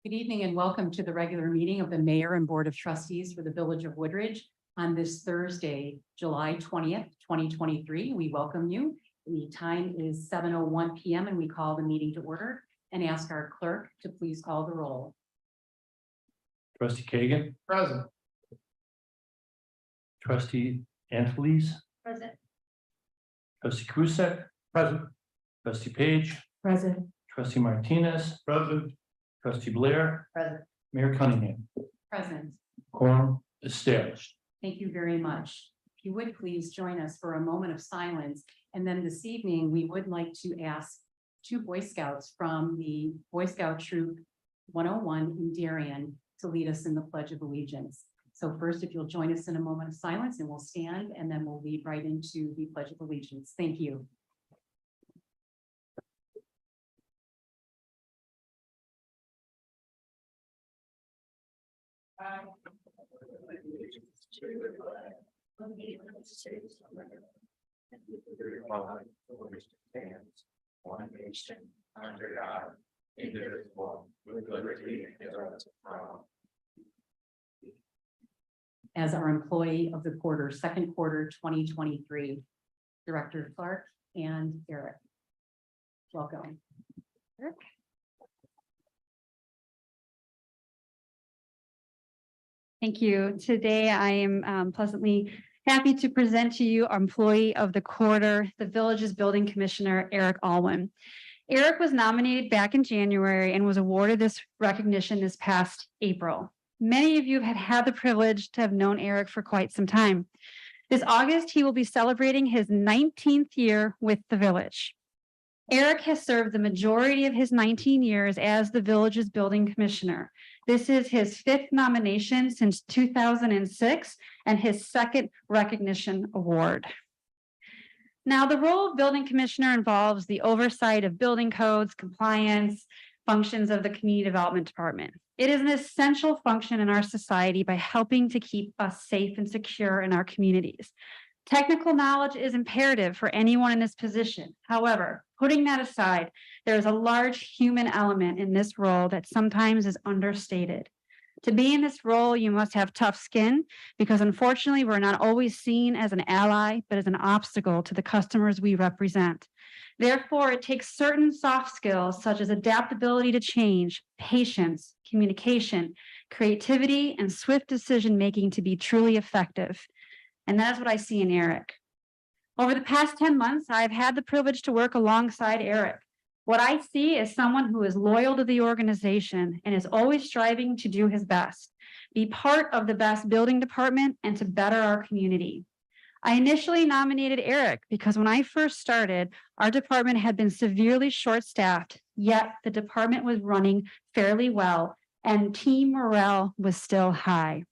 Good evening and welcome to the regular meeting of the Mayor and Board of Trustees for the Village of Woodridge on this Thursday, July 20th, 2023. We welcome you. The time is 7:01 p.m. and we call the meeting to order and ask our clerk to please call the roll. Trustee Kagan. Present. Trustee Angeles. Present. Trustee Krusek. Present. Trustee Page. Present. Trustee Martinez. Present. Trustee Blair. Present. Mayor Cunningham. Present. Quorum established. Thank you very much. If you would please join us for a moment of silence. And then this evening, we would like to ask two Boy Scouts from the Boy Scout Troop 101 in Darien to lead us in the Pledge of Allegiance. So first, if you'll join us in a moment of silence and we'll stand and then we'll lead right into the Pledge of Allegiance. Thank you. One nation under God, indivisible, with liberty and justice for all. As our employee of the quarter, second quarter 2023, Director Clark and Eric. Welcome. Eric. Thank you. Today, I am pleasantly happy to present to you our employee of the quarter, the Village's Building Commissioner, Eric Alwyn. Eric was nominated back in January and was awarded this recognition this past April. Many of you have had the privilege to have known Eric for quite some time. This August, he will be celebrating his 19th year with the Village. Eric has served the majority of his 19 years as the Village's Building Commissioner. This is his 5th nomination since 2006 and his 2nd recognition award. Now, the role of Building Commissioner involves the oversight of building codes, compliance, functions of the Community Development Department. It is an essential function in our society by helping to keep us safe and secure in our communities. Technical knowledge is imperative for anyone in this position. However, putting that aside, there is a large human element in this role that sometimes is understated. To be in this role, you must have tough skin because unfortunately, we're not always seen as an ally, but as an obstacle to the customers we represent. Therefore, it takes certain soft skills such as adaptability to change, patience, communication, creativity, and swift decision-making to be truly effective. And that's what I see in Eric. Over the past 10 months, I've had the privilege to work alongside Eric. What I see is someone who is loyal to the organization and is always striving to do his best, be part of the best building department, and to better our community. I initially nominated Eric because when I first started, our department had been severely short-staffed, yet the department was running fairly well and team morale was still high.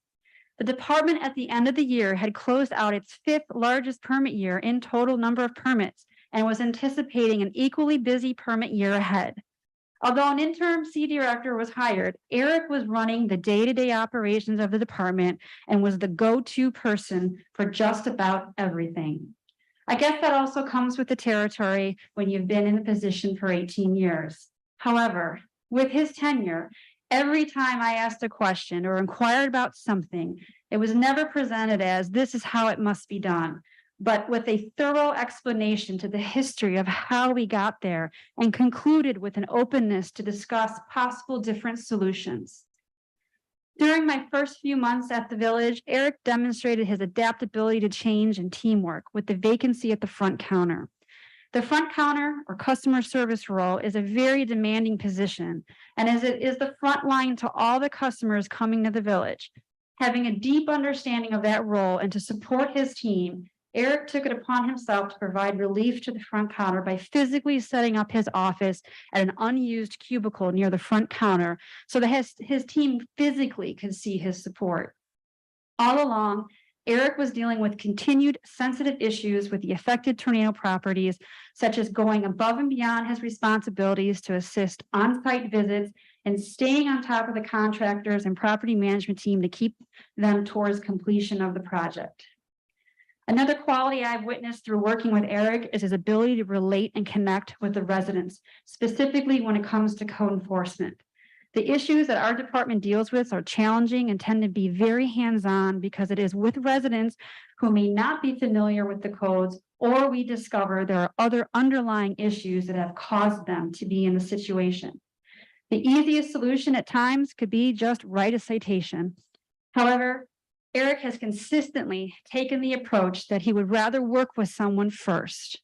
The department at the end of the year had closed out its 5th largest permit year in total number of permits and was anticipating an equally busy permit year ahead. Although an interim C director was hired, Eric was running the day-to-day operations of the department and was the go-to person for just about everything. I guess that also comes with the territory when you've been in the position for 18 years. However, with his tenure, every time I asked a question or inquired about something, it was never presented as this is how it must be done, but with a thorough explanation to the history of how we got there and concluded with an openness to discuss possible different solutions. During my first few months at the village, Eric demonstrated his adaptability to change and teamwork with the vacancy at the front counter. The front counter or customer service role is a very demanding position, and as it is the front line to all the customers coming to the village. Having a deep understanding of that role and to support his team, Eric took it upon himself to provide relief to the front counter by physically setting up his office at an unused cubicle near the front counter so that his team physically could see his support. All along, Eric was dealing with continued sensitive issues with the affected tornado properties, such as going above and beyond his responsibilities to assist on-site visits and staying on top of the contractors and property management team to keep them towards completion of the project. Another quality I've witnessed through working with Eric is his ability to relate and connect with the residents, specifically when it comes to code enforcement. The issues that our department deals with are challenging and tend to be very hands-on because it is with residents who may not be familiar with the codes, or we discover there are other underlying issues that have caused them to be in the situation. The easiest solution at times could be just write a citation. However, Eric has consistently taken the approach that he would rather work with someone first.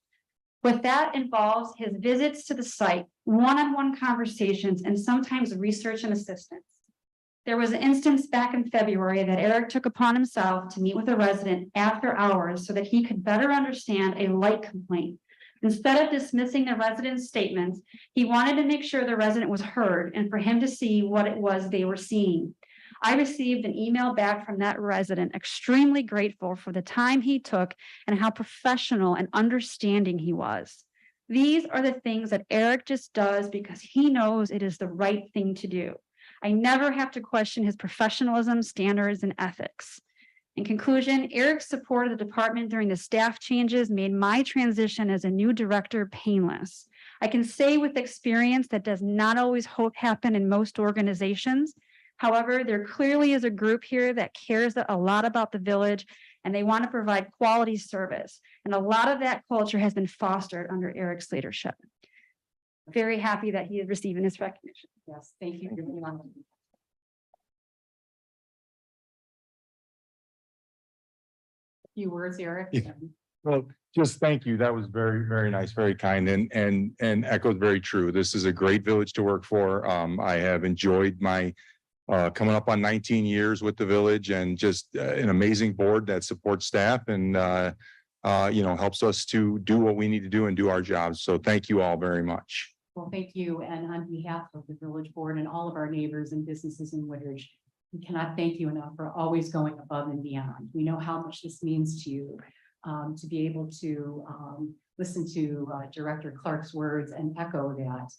What that involves his visits to the site, one-on-one conversations, and sometimes research and assistance. There was an instance back in February that Eric took upon himself to meet with a resident after hours so that he could better understand a light complaint. Instead of dismissing the resident's statements, he wanted to make sure the resident was heard and for him to see what it was they were seeing. I received an email back from that resident, extremely grateful for the time he took and how professional and understanding he was. These are the things that Eric just does because he knows it is the right thing to do. I never have to question his professionalism, standards, and ethics. In conclusion, Eric's support of the department during the staff changes made my transition as a new director painless. I can say with experience that does not always happen in most organizations. However, there clearly is a group here that cares a lot about the village and they want to provide quality service. And a lot of that culture has been fostered under Eric's leadership. Very happy that he is receiving this recognition. Yes, thank you. For being on. Few words, Eric. Yeah. Well, just thank you. That was very, very nice, very kind and echoes very true. This is a great village to work for. I have enjoyed my coming up on 19 years with the village and just an amazing board that supports staff and helps us to do what we need to do and do our jobs. So thank you all very much. Well, thank you. And on behalf of the village board and all of our neighbors and businesses in Woodridge, we cannot thank you enough for always going above and beyond. We know how much this means to you, to be able to listen to Director Clark's words and echo that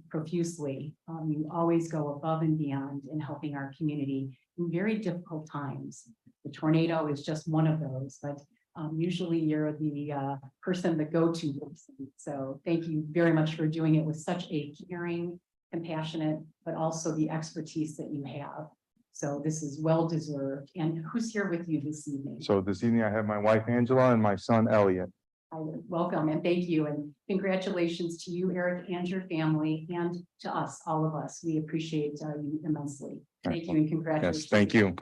profusely. You always go above and beyond in helping our community in very difficult times. The tornado is just one of those, but usually you're the person, the go-to person. So thank you very much for doing it with such a caring, compassionate, but also the expertise that you have. So this is well-deserved. And who's here with you this evening? So this evening I have my wife Angela and my son Elliot. Welcome and thank you. And congratulations to you, Eric, and your family, and to us, all of us. We appreciate you immensely. Thank you and congratulations. Yes, thank you.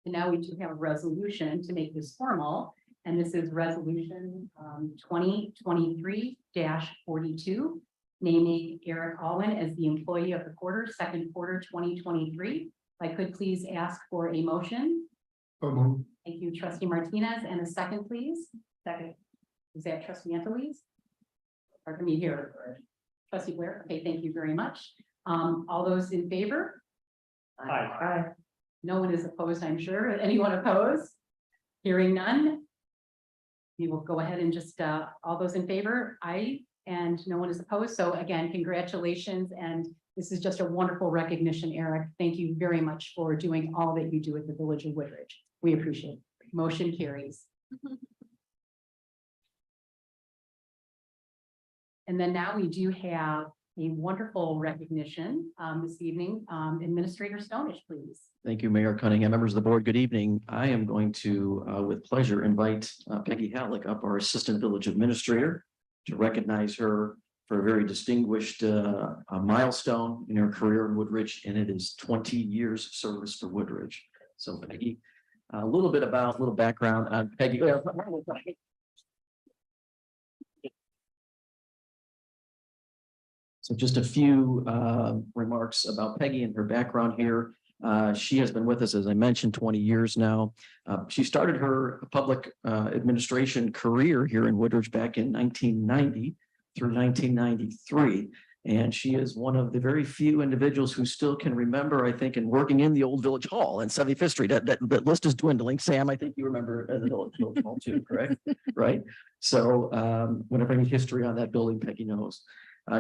And now we do have a resolution to make this formal, and this is resolution 2023-42, naming Eric Alwin as the employee of the quarter, second quarter 2023. If I could please ask for a motion. Thank you, Trustee Martinez, and a second, please. Second. Is that Trustee Angeles? Or can you hear? Trustee Blair? Okay, thank you very much. All those in favor? Aye. No one is opposed, I'm sure. Anyone opposed? Hearing none. We will go ahead and just, all those in favor, aye, and no one is opposed. So again, congratulations. And this is just a wonderful recognition, Eric. Thank you very much for doing all that you do at the Village of Woodridge. We appreciate it. Motion carries. And then now we do have a wonderful recognition this evening. Administrator Stonich, please. Thank you, Mayor Cunningham, members of the board. Good evening. I am going to, with pleasure, invite Peggy Halleck up, our Assistant Village Administrator, to recognize her for a very distinguished milestone in her career in Woodridge, and it is 20 years service for Woodridge. So Peggy, a little background on Peggy. So just a few remarks about Peggy and her background here. She has been with us, as I mentioned, 20 years now. She started her public administration career here in Woodridge back in 1990 through 1993. And she is one of the very few individuals who still can remember, I think, and working in the old Village Hall in 75th Street. That list is dwindling. Sam, I think you remember the Village Hall too, correct? Right? So whenever any history on that building, Peggy knows.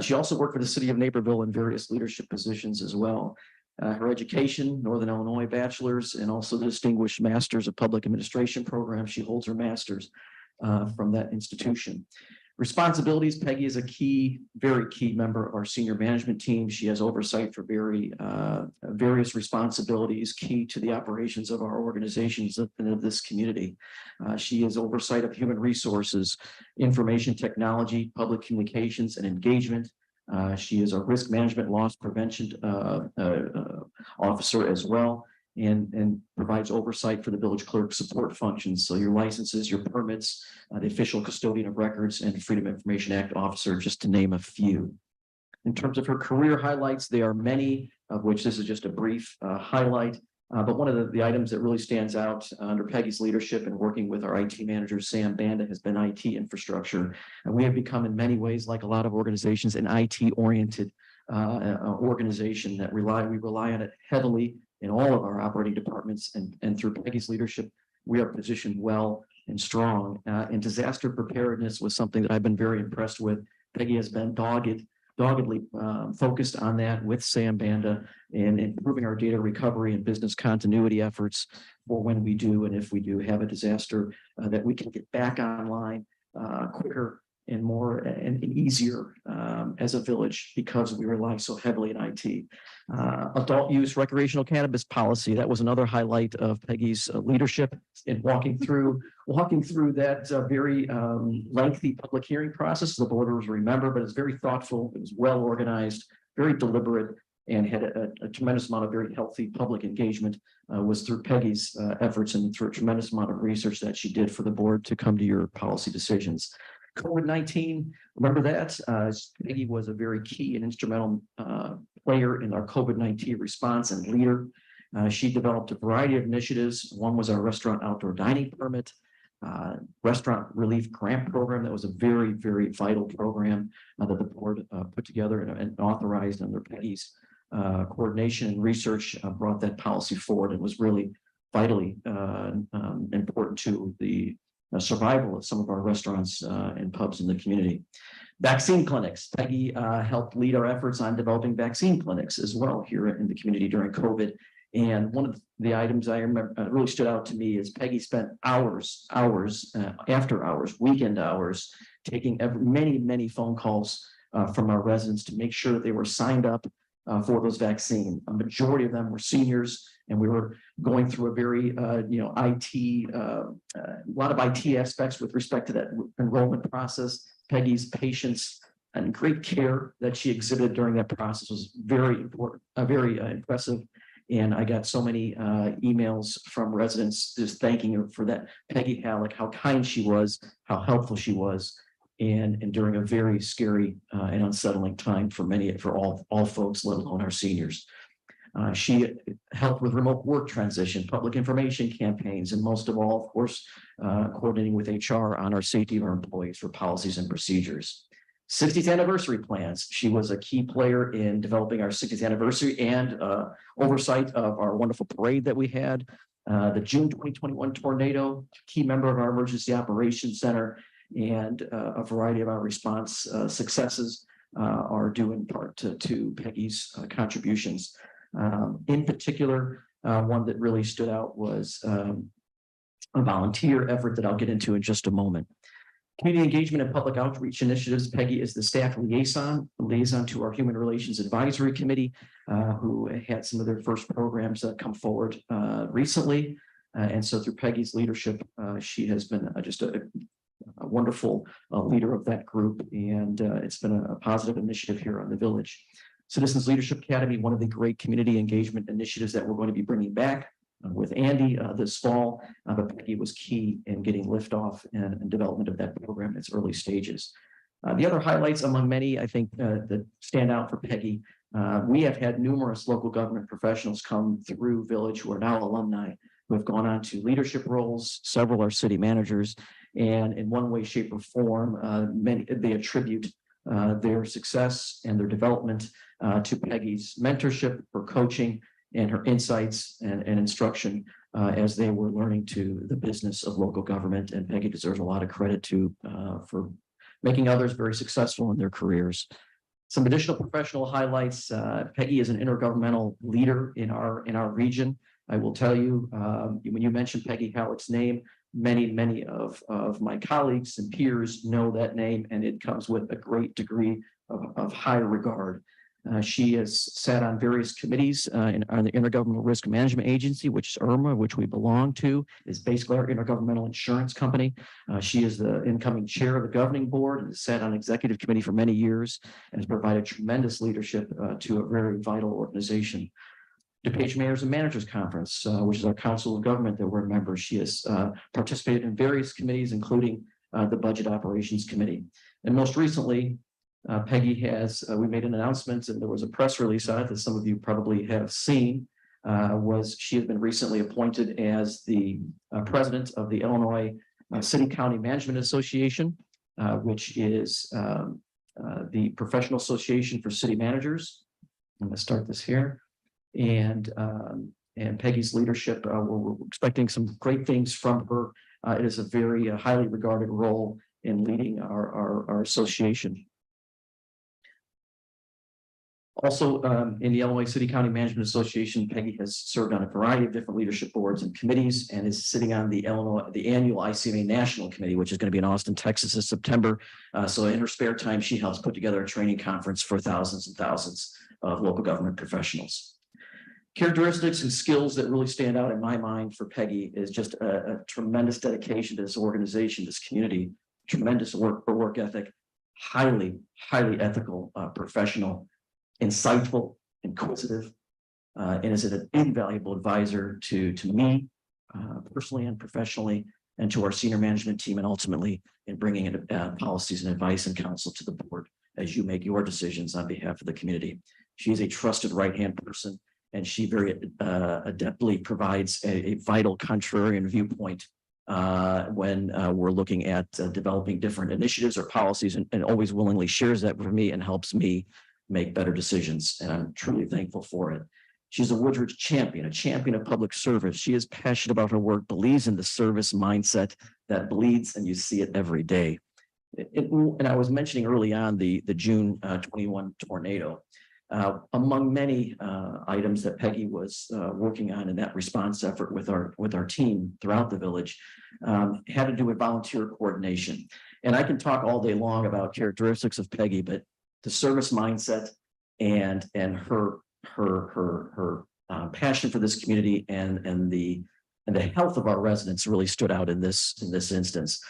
She also worked for the city of Naperville in various leadership positions as well. Her education, Northern Illinois bachelor's, and also the Distinguished Masters of Public Administration program. She holds her master's from that institution. Responsibilities, Peggy is a very key member of our senior management team. She has oversight for various responsibilities key to the operations of our organizations and of this community. She has oversight of human resources, information technology, public communications, and engagement. She is a risk management loss prevention officer as well, and provides oversight for the village clerk support functions. So your licenses, your permits, the official custodian of records, and Freedom of Information Act officer, just to name a few. In terms of her career highlights, there are many, of which this is just a brief highlight. But one of the items that really stands out under Peggy's leadership and working with our IT manager, Sam Banda, has been IT infrastructure. And we have become in many ways, like a lot of organizations, an IT-oriented organization that we rely on it heavily in all of our operating departments. And through Peggy's leadership, we are positioned well and strong. And disaster preparedness was something that I've been very impressed with. Peggy has been doggedly focused on that with Sam Banda and improving our data recovery and business continuity efforts for when we do and if we do have a disaster, that we can get back online quicker and more and easier as a village, because we rely so heavily in IT. Adult use recreational cannabis policy, that was another highlight of Peggy's leadership in walking through that very lengthy public hearing process. The board will remember, but it's very thoughtful. It was well organized, very deliberate, and had a tremendous amount of very healthy public engagement. Was through Peggy's efforts and through a tremendous amount of research that she did for the board to come to your policy decisions. COVID-19, remember that? Peggy was a very key and instrumental player in our COVID-19 response and leader. She developed a variety of initiatives. One was our restaurant outdoor dining permit, restaurant relief grant program. That was a very, very vital program that the board put together and authorized under Peggy's coordination and research, brought that policy forward and was really vitally important to the survival of some of our restaurants and pubs in the community. Vaccine clinics. Peggy helped lead our efforts on developing vaccine clinics as well here in the community during COVID. And one of the items I remember really stood out to me is Peggy spent hours, after hours, weekend hours, taking many phone calls from our residents to make sure that they were signed up for those vaccines. A majority of them were seniors, and we were going through a very, a lot of IT aspects with respect to that enrollment process. Peggy's patience and great care that she exhibited during that process was very important, very impressive. And I got so many emails from residents just thanking her for that. Peggy Halleck, how kind she was, how helpful she was, and during a very scary and unsettling time for all folks, let alone our seniors. She helped with remote work transition, public information campaigns, and most of all, of course, coordinating with HR on our safety of our employees for policies and procedures. 60th anniversary plans. She was a key player in developing our 60th anniversary and oversight of our wonderful parade that we had. The June 2021 tornado, key member of our emergency operations center, and a variety of our response successes are due in part to Peggy's contributions. In particular, one that really stood out was a volunteer effort that I'll get into in just a moment. Community engagement and public outreach initiatives. Peggy is the staff liaison to our Human Relations Advisory Committee, who had some of their first programs that come forward recently. And so through Peggy's leadership, she has been just a wonderful leader of that group, and it's been a positive initiative here on the village. Citizens Leadership Academy, one of the great community engagement initiatives that we're going to be bringing back with Andy this fall, but Peggy was key in getting liftoff and development of that program in its early stages. The other highlights among many, I think, that stand out for Peggy, we have had numerous local government professionals come through Village who are now alumni, who have gone on to leadership roles. Several are city managers, and in one way, shape, or form, many they attribute their success and their development to Peggy's mentorship, her coaching, and her insights and instruction as they were learning to the business of local government. And Peggy deserves a lot of credit for making others very successful in their careers. Some additional professional highlights. Peggy is an intergovernmental leader in our region. I will tell you, when you mentioned Peggy Halleck's name, many of my colleagues and peers know that name, and it comes with a great degree of high regard. She has sat on various committees on the Intergovernmental Risk Management Agency, which is IRMA, which we belong to, is basically our intergovernmental insurance company. She is the incoming chair of the governing board and has sat on executive committee for many years and has provided tremendous leadership to a very vital organization. DuPage Mayors and Managers Conference, which is our council of government that we're members. She has participated in various committees, including the Budget Operations Committee. And most recently, Peggy has, we made an announcement and there was a press release on it that some of you probably have seen, she has been recently appointed as the president of the Illinois City County Management Association, which is the professional association for city managers. I'm going to start this here. And Peggy's leadership, we're expecting some great things from her. It is a very highly regarded role in leading our association. Also, in the Illinois City County Management Association, Peggy has served on a variety of different leadership boards and committees and is sitting on the annual ICMA National Committee, which is going to be in Austin, Texas this September. So in her spare time, she helps put together a training conference for thousands and thousands of local government professionals. Characteristics and skills that really stand out in my mind for Peggy is just a tremendous dedication to this organization, this community, tremendous work ethic, highly ethical, professional, insightful, inquisitive, and is an invaluable advisor to me personally and professionally, and to our senior management team, and ultimately in bringing in policies and advice and counsel to the board as you make your decisions on behalf of the community. She is a trusted right-hand person, and she very adeptly provides a vital contrarian viewpoint when we're looking at developing different initiatives or policies, and always willingly shares that with me and helps me make better decisions. And I'm truly thankful for it. She's a Woodridge champion, a champion of public service. She is passionate about her work, believes in the service mindset that bleeds, and you see it every day. And I was mentioning early on the June 21 tornado. Among many items that Peggy was working on in that response effort with our team throughout the village had to do with volunteer coordination. And I can talk all day long about characteristics of Peggy, but the service mindset and her passion for this community and the health of our residents really stood out in this instance.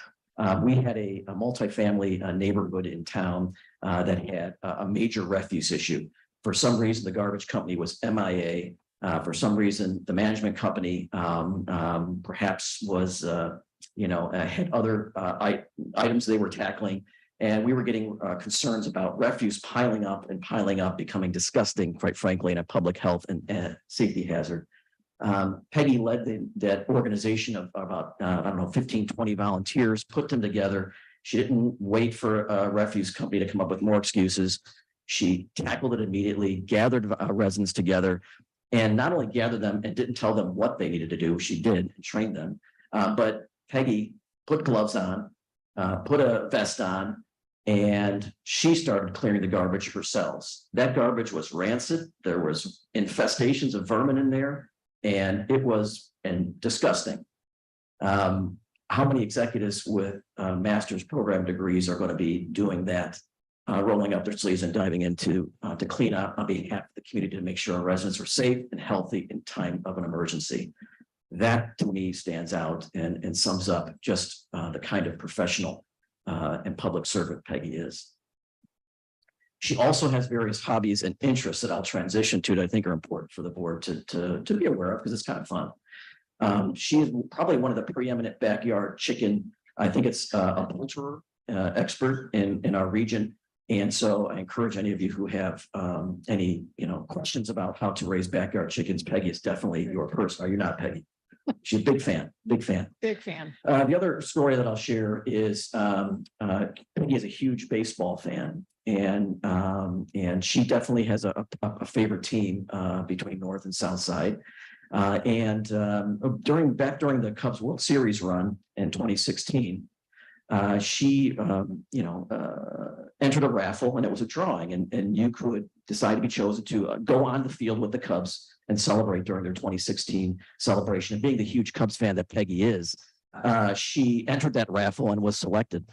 We had a multifamily neighborhood in town that had a major refuse issue. For some reason, the garbage company was MIA. For some reason, the management company perhaps was, had other items they were tackling. And we were getting concerns about refuse piling up, becoming disgusting, quite frankly, and a public health and safety hazard. Peggy led that organization of about, 15, 20 volunteers, put them together. She didn't wait for a refuse company to come up with more excuses. She tackled it immediately, gathered residents together, and not only gathered them and didn't tell them what they needed to do, she did and trained them. But Peggy put gloves on, put a vest on, and she started clearing the garbage herself. That garbage was rancid. There was infestations of vermin in there, and it was disgusting. How many executives with master's program degrees are going to be doing that, rolling up their sleeves and diving into to clean up on behalf of the community to make sure our residents are safe and healthy in time of an emergency? That to me stands out and sums up just the kind of professional and public servant Peggy is. She also has various hobbies and interests that I'll transition to that I think are important for the board to be aware of because it's kind of fun. She is probably one of the preeminent backyard chicken. I think it's a poultry expert in our region. And so I encourage any of you who have any, questions about how to raise backyard chickens. Peggy is definitely your person. Are you not, Peggy? She's a big fan, big fan. Big fan. The other story that I'll share is Peggy is a huge baseball fan, and she definitely has a favorite team between North and South Side. During the Cubs World Series run in 2016, she entered a raffle, and it was a drawing, and you could decide to be chosen to go on the field with the Cubs and celebrate during their 2016 celebration. And being the huge Cubs fan that Peggy is, she entered that raffle and was selected.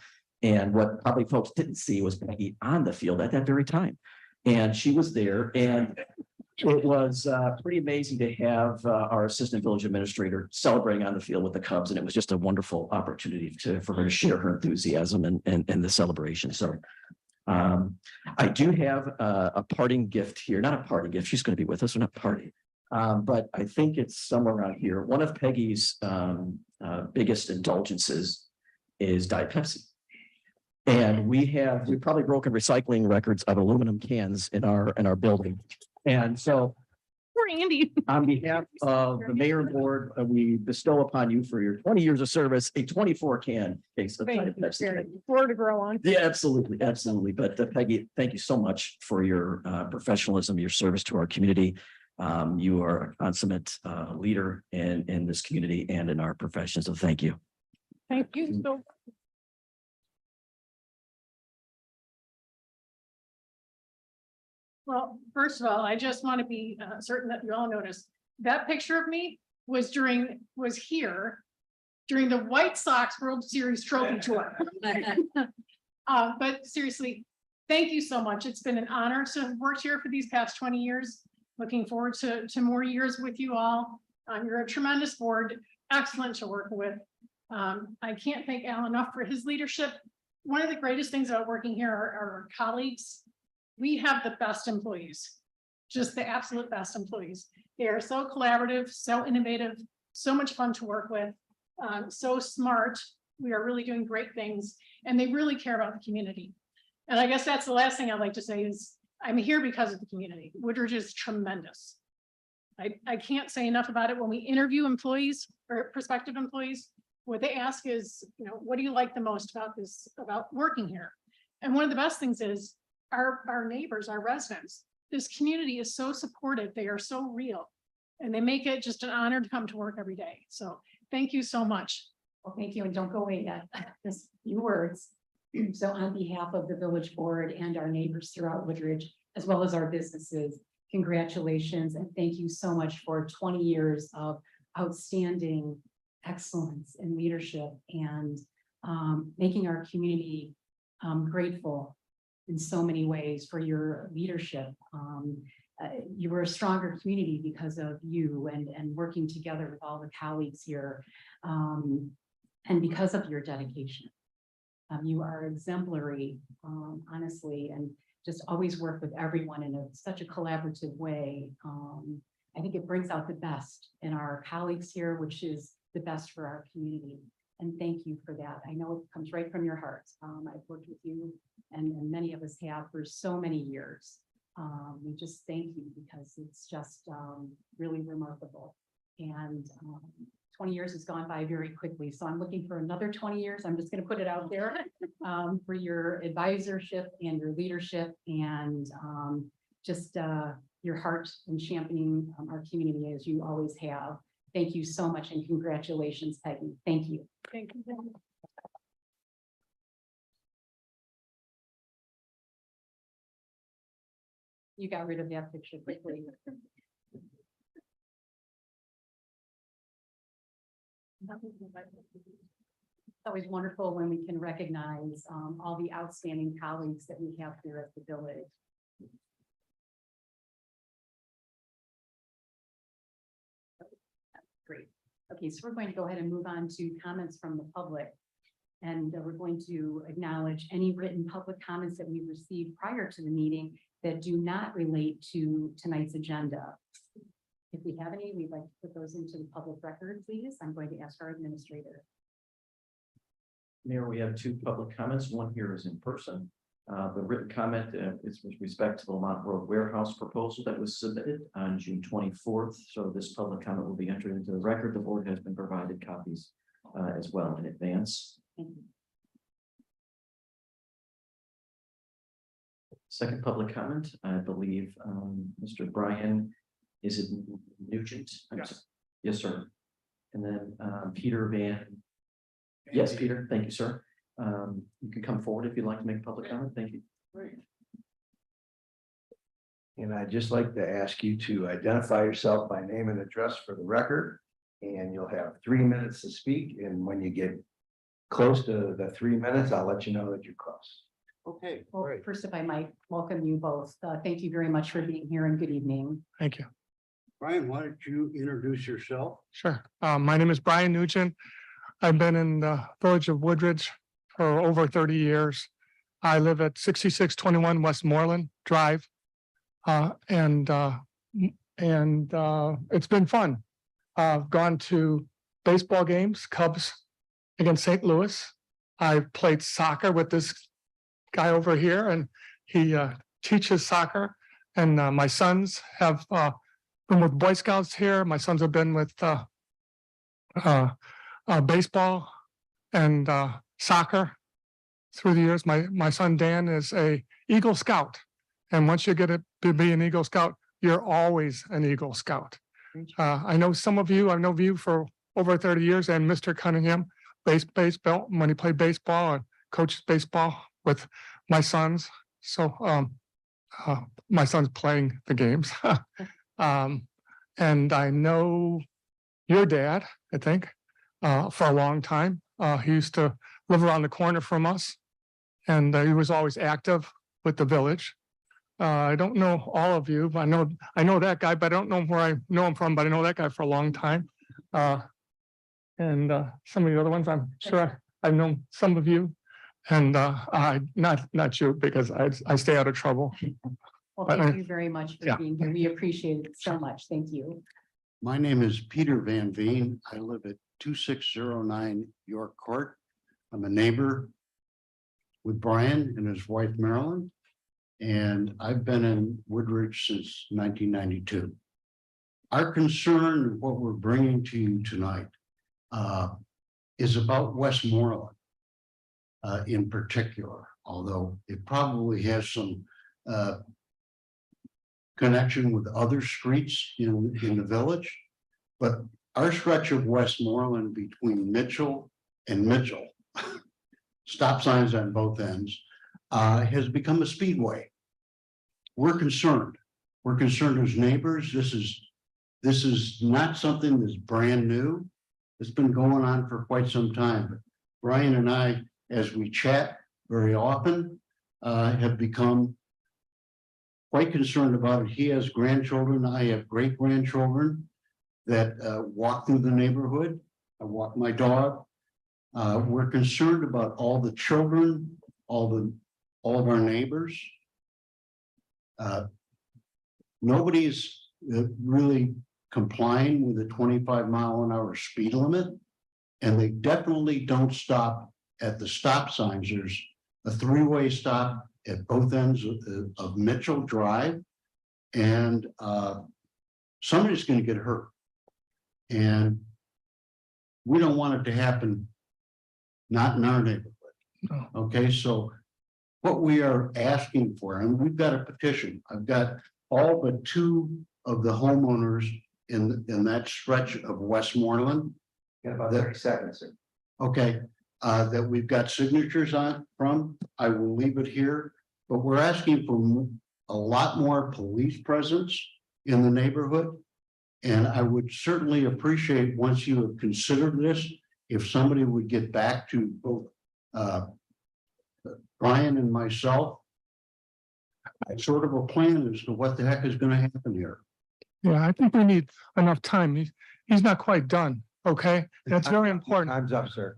And what probably folks didn't see was Peggy on the field at that very time. And she was there, and it was pretty amazing to have our assistant village administrator celebrating on the field with the Cubs. And it was just a wonderful opportunity for her to share her enthusiasm and the celebration. So I do have a parting gift here, not a parting gift. She's going to be with us. We're not partying. But I think it's somewhere around here. One of Peggy's biggest indulgences is Diet Pepsi. And we've probably broken recycling records of aluminum cans in our building. And so Poor Andy. on behalf of the mayor and board, we bestow upon you for your 20 years of service, a 24-can case of Diet Pepsi. Floor to grow on. Yeah, absolutely, absolutely. But Peggy, thank you so much for your professionalism, your service to our community. You are a consummate leader in this community and in our profession. So thank you. Thank you. So well, first of all, I just want to be certain that you all noticed that picture of me was here during the White Sox World Series trophy tour. But seriously, thank you so much. It's been an honor to have worked here for these past 20 years. Looking forward to more years with you all. You're a tremendous board, excellent to work with. I can't thank Al enough for his leadership. One of the greatest things about working here are our colleagues. We have the best employees, just the absolute best employees. They are so collaborative, so innovative, so much fun to work with, so smart. We are really doing great things, and they really care about the community. And I guess that's the last thing I'd like to say is I'm here because of the community. Woodridge is tremendous. I can't say enough about it. When we interview employees or prospective employees, what they ask is, what do you like the most about working here? And one of the best things is our neighbors, our residents. This community is so supportive. They are so real, and they make it just an honor to come to work every day. So thank you so much. Well, thank you, and don't go away yet. Just a few words. So on behalf of the village board and our neighbors throughout Woodridge, as well as our businesses, congratulations and thank you so much for 20 years of outstanding excellence and leadership and making our community grateful in so many ways for your leadership. You were a stronger community because of you and working together with all the colleagues here, and because of your dedication. You are exemplary, honestly, and just always work with everyone in such a collaborative way. I think it brings out the best in our colleagues here, which is the best for our community. And thank you for that. I know it comes right from your heart. I've worked with you and many of us have for so many years. We just thank you because it's just really remarkable. And 20 years has gone by very quickly. So I'm looking for another 20 years. I'm just going to put it out there for your advisorship and your leadership and just your heart in championing our community as you always have. Thank you so much and congratulations, Peggy. Thank you. Thank you. You got rid of that picture quickly. It's always wonderful when we can recognize all the outstanding colleagues that we have here at the village. Great. Okay, so we're going to go ahead and move on to comments from the public. And we're going to acknowledge any written public comments that we received prior to the meeting that do not relate to tonight's agenda. If we have any, we'd like to put those into the public record, please. I'm going to ask our administrator. Mayor, we have two public comments. One here is in person. The written comment is with respect to the Lamont Road warehouse proposal that was submitted on June 24th. So this public comment will be entered into the record. The board has been provided copies as well in advance. Thank you. Second public comment, I believe, Mr. Brian, is it Nugent? Yes. Yes, sir. And then Peter Van. Yes, Peter, thank you, sir. You can come forward if you'd like to make a public comment. Thank you. And I'd just like to ask you to identify yourself by name and address for the record. And you'll have 3 minutes to speak. And when you get close to the 3 minutes, I'll let you know that you crossed. Okay, Well, great. first, if I might welcome you both. Thank you very much for being here and good evening. Thank you. Brian, why don't you introduce yourself? Sure. My name is Brian Nugent. I've been in the village of Woodridge for over 30 years. I live at 6621 Westmoreland Drive. And it's been fun. I've gone to baseball games, Cubs against St. Louis. I've played soccer with this guy over here, and he teaches soccer. And my sons have been with Boy Scouts here. My sons have been with baseball and soccer through the years. My son Dan is a Eagle Scout. And once you get to be an Eagle Scout, you're always an Eagle Scout. I know some of you, I've known you for over 30 years, and Mr. Cunningham, baseball, when he played baseball and coaches baseball with my sons. So my son's playing the games. And I know your dad, I think, for a long time. He used to live around the corner from us, and he was always active with the village. I don't know all of you, but I know that guy, but I don't know where I know him from, but I know that guy for a long time. And some of the other ones, I'm sure I've known some of you, and not you, because I stay out of trouble. Well, But, thank you very much for yeah. being here. We appreciate it so much. Thank you. My name is Peter Van Veen. I live at 2609 York Court. I'm a neighbor with Brian and his wife Marilyn. And I've been in Woodridge since 1992. Our concern, what we're bringing to you tonight, is about Westmoreland in particular, although it probably has some connection with other streets in the village. But our stretch of Westmoreland between Mitchell and Mitchell, stop signs on both ends, has become a speedway. We're concerned. We're concerned as neighbors. This is not something that's brand new. It's been going on for quite some time. But Brian and I, as we chat very often, have become quite concerned about it. He has grandchildren. I have great grandchildren that walk through the neighborhood. I walk my dog. We're concerned about all the children, all of our neighbors. Nobody's really complying with the 25-mile-an-hour speed limit, and they definitely don't stop at the stop signs. There's a three-way stop at both ends of Mitchell Drive, and somebody's going to get hurt, and we don't want it to happen. Not in our neighborhood. No. Okay, so what we are asking for, and we've got a petition. I've got all but two of the homeowners in that stretch of Westmoreland. Got about 30 seconds. Okay, that we've got signatures on from. I will leave it here, but we're asking for a lot more police presence in the neighborhood. And I would certainly appreciate, once you have considered this, if somebody would get back to both Brian and myself, sort of a plan as to what the heck is going to happen here. Yeah, I think we need enough time. He's not quite done. Okay, that's very important. Time's up, sir.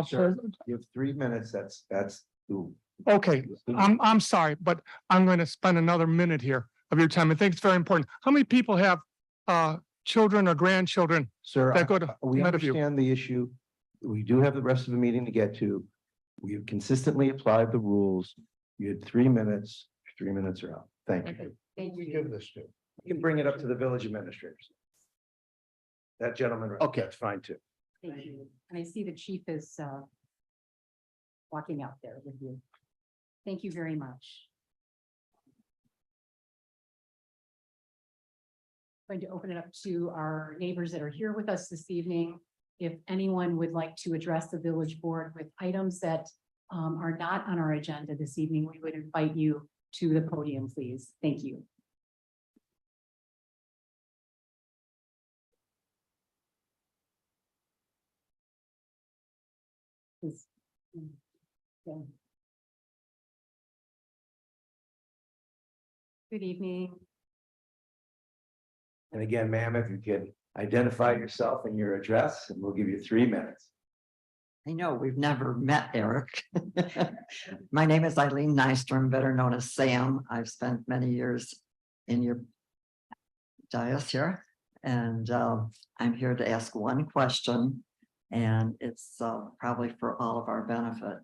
Sir, You have 3 minutes. That's. Ooh. okay, I'm sorry, but I'm going to spend another minute here of your time. I think it's very important. How many people have children or grandchildren Sir, that go to we Meadowview? understand the issue. We do have the rest of the meeting to get to. We have consistently applied the rules. You had 3 minutes. 3 minutes are up. Thank you. Thank We you. give this to. You can bring it up to the village administrators. That gentleman. Okay. That's fine too. Thank you. And I see the chief is walking out there with you. Thank you very much. Going to open it up to our neighbors that are here with us this evening. If anyone would like to address the village board with items that are not on our agenda this evening, we would invite you to the podium, please. Thank you. Yeah. Good evening. And again, ma'am, if you can identify yourself and your address, and we'll give you 3 minutes. I know we've never met, Eric. My name is Eileen Nystrom, better known as Sam. I've spent many years in your dais here, and I'm here to ask one question, and it's probably for all of our benefit.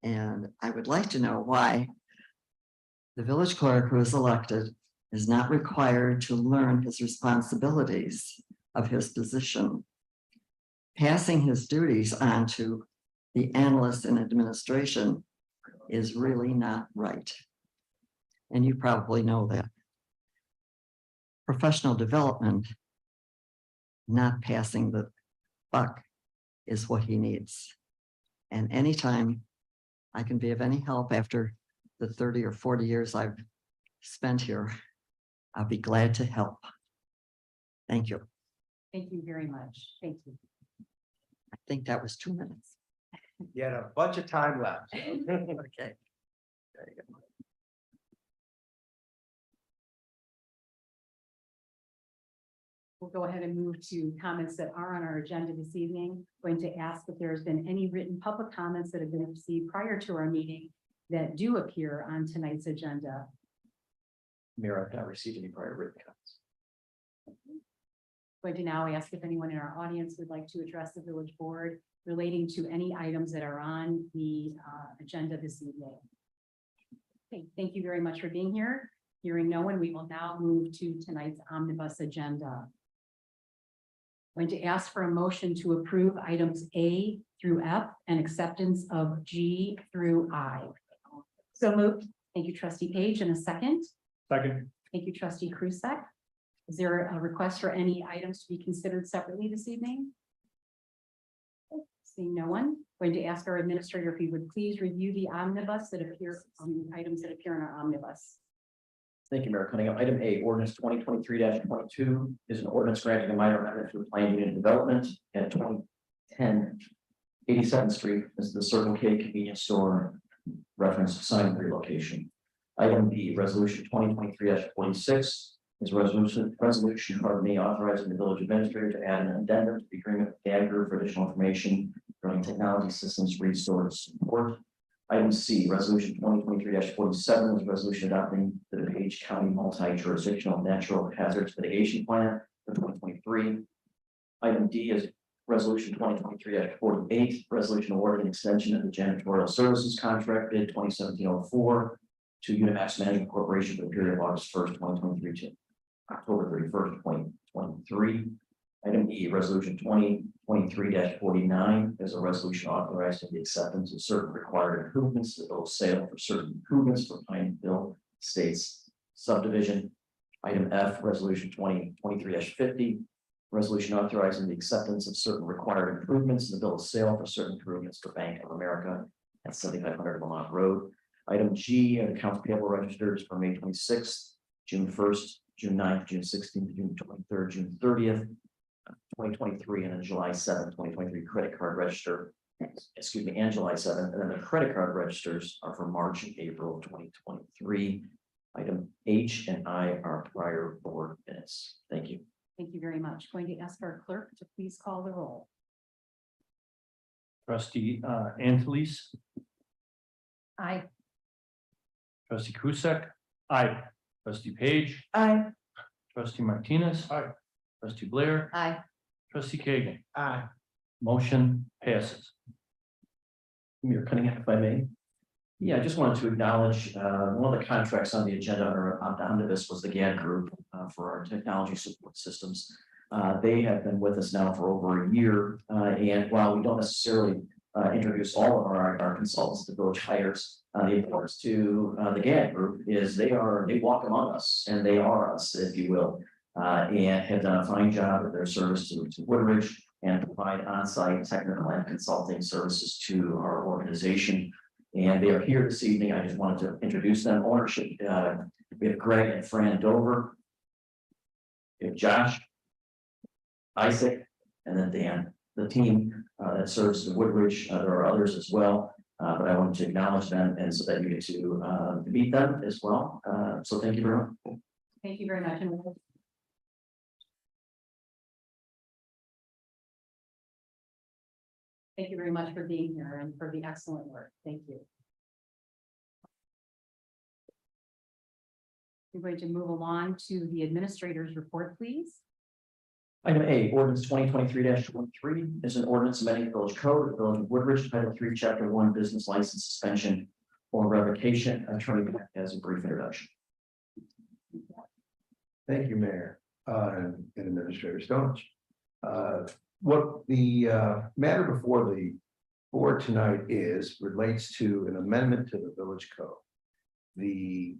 And I would like to know why the village clerk who is elected is not required to learn his responsibilities of his position. Passing his duties on to the analyst in administration is really not right. And you probably know that. Professional development, not passing the buck, is what he needs. And anytime I can be of any help after the 30 or 40 years I've spent here, I'll be glad to help. Thank you. Thank you very much. Thank you. I think that was 2 minutes. You had a bunch of time left. Okay. There you go. We'll go ahead and move to comments that are on our agenda this evening. Going to ask if there's been any written public comments that have been received prior to our meeting that do appear on tonight's agenda. Mayor, I've not received any prior written comments. Going to now ask if anyone in our audience would like to address the village board relating to any items that are on the agenda this evening. Okay, thank you very much for being here. Hearing no one, we will now move to tonight's omnibus agenda. Going to ask for a motion to approve items A through F and acceptance of G through I. So moved. Thank you, trustee Page, and a second. Second. Thank you, trustee Krusek. Is there a request for any items to be considered separately this evening? Seeing no one, going to ask our administrator if he would please review the omnibus that appear on items that appear in our omnibus. Thank you, Mayor Cunningham. Item A, ordinance 2023-22 is an ordinance granting a minor amendment to the plan unit development at 2010 87th Street as the Circle K convenience store reference sign relocation. Item B, resolution 2023-46 is a resolution authorizing the village administrator to add an addendum to the agreement with Gagger for additional information regarding technology systems resource support. Item C, resolution 2023-47 is a resolution adopting the DuPage County multi-jurisdictional natural hazards mitigation plan for 2023. Item D is resolution 2023-48, resolution awarding extension of the janitorial services contract bid 2017-04 to Unimax Management Corporation for the period of August 1st, 2023 to October 31st, 2023. Item E, resolution 2023-49 is a resolution authorizing the acceptance of certain required improvements to the bill of sale for certain improvements for Pineville Estates subdivision. Item F, resolution 2023-50, resolution authorizing the acceptance of certain required improvements in the bill of sale for certain improvements for Bank of America at 7500 Vermont Road. Item G, accounts payable registers for May 26th, June 1st, June 9th, June 16th, June 23rd, June 30th, 2023, and then July 7th, 2023 credit card register, excuse me, and July 7th, and then the credit card registers are for March and April of 2023. Item H and I are prior board minutes. Thank you. Thank you very much. Going to ask our clerk to please call the roll. Trustee Angeles, Aye. trustee Kusak. Aye. Trustee Page, Aye. trustee Martinez. Aye. Trustee Blair, Aye. trustee Kagan. Aye. Motion passes. Mayor Cunningham, if I may. Yeah, I just wanted to acknowledge, one of the contracts on the agenda or on the omnibus was the GAD Group, for our technology support systems. They have been with us now for over a year, and while we don't necessarily, introduce all of our consultants, the village hires, the importance to, the GAD Group is they walk among us, and they are us, if you will. And have done a fine job of their service to Woodridge and provide on-site technical and consulting services to our organization. And they are here this evening. I just wanted to introduce them. Ownership, we have Greg and Fran Dover. We have Josh, Isaac, and then Dan, the team that serves the Woodridge. There are others as well, but I wanted to acknowledge them and so that you get to meet them as well. So thank you very much. Thank you very much. And thank you very much for being here and for the excellent work. Thank you. We're going to move along to the administrator's report, please. Item A, ordinance 2023-23 is an ordinance amending the village code, of the Village of Woodridge, Title 3, Chapter 1, Business License Suspension or Revocation. Attorney Beck has a brief introduction. Thank you, Mayor, and Administrator Stonich. What the matter before the board tonight is relates to an amendment to the village code. The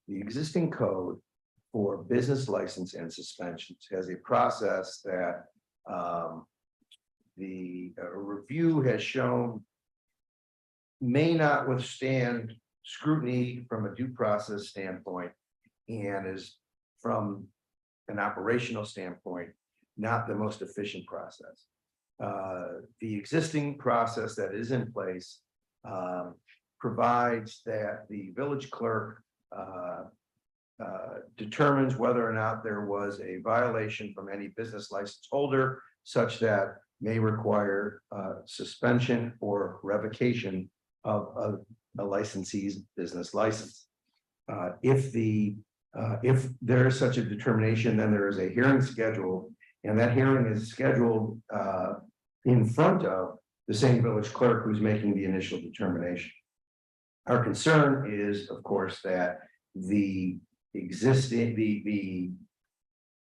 existing code for business license and suspensions has a process that the review has shown may not withstand scrutiny from a due process standpoint and is from an operational standpoint not the most efficient process. The existing process that is in place provides that the village clerk determines whether or not there was a violation from any business license holder such that may require suspension or revocation of a licensee's business license. If there is such a determination, then there is a hearing scheduled, and that hearing is scheduled in front of the same village clerk who's making the initial determination. Our concern is, of course, that the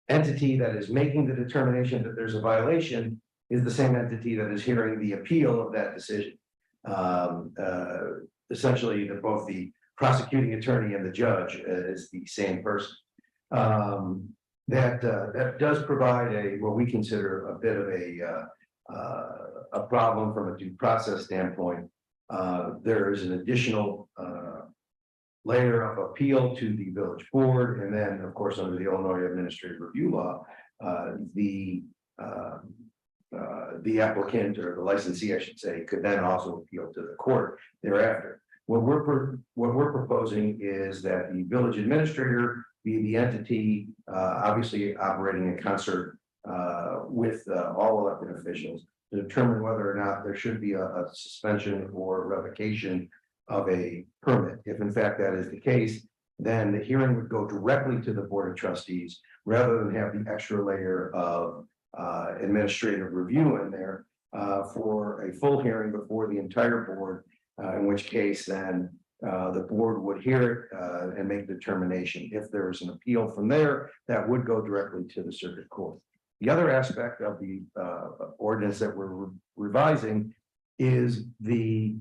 entity that is making the determination that there's a violation is the same entity that is hearing the appeal of that decision. Essentially, both the prosecuting attorney and the judge is the same person. That does provide what we consider a bit of a problem from a due process standpoint. There is an additional layer of appeal to the village board, and then, of course, under the Illinois Administrative Review Law, the applicant or the licensee, I should say, could then also appeal to the court thereafter. What we're proposing is that the village administrator be the entity, obviously operating in concert with all elected officials, to determine whether or not there should be a suspension or revocation of a permit. If in fact that is the case, then the hearing would go directly to the Board of Trustees rather than have the extra layer of administrative review in there for a full hearing before the entire board, in which case then the board would hear it and make the determination. If there is an appeal from there, that would go directly to the circuit court. The other aspect of the ordinance that we're revising is the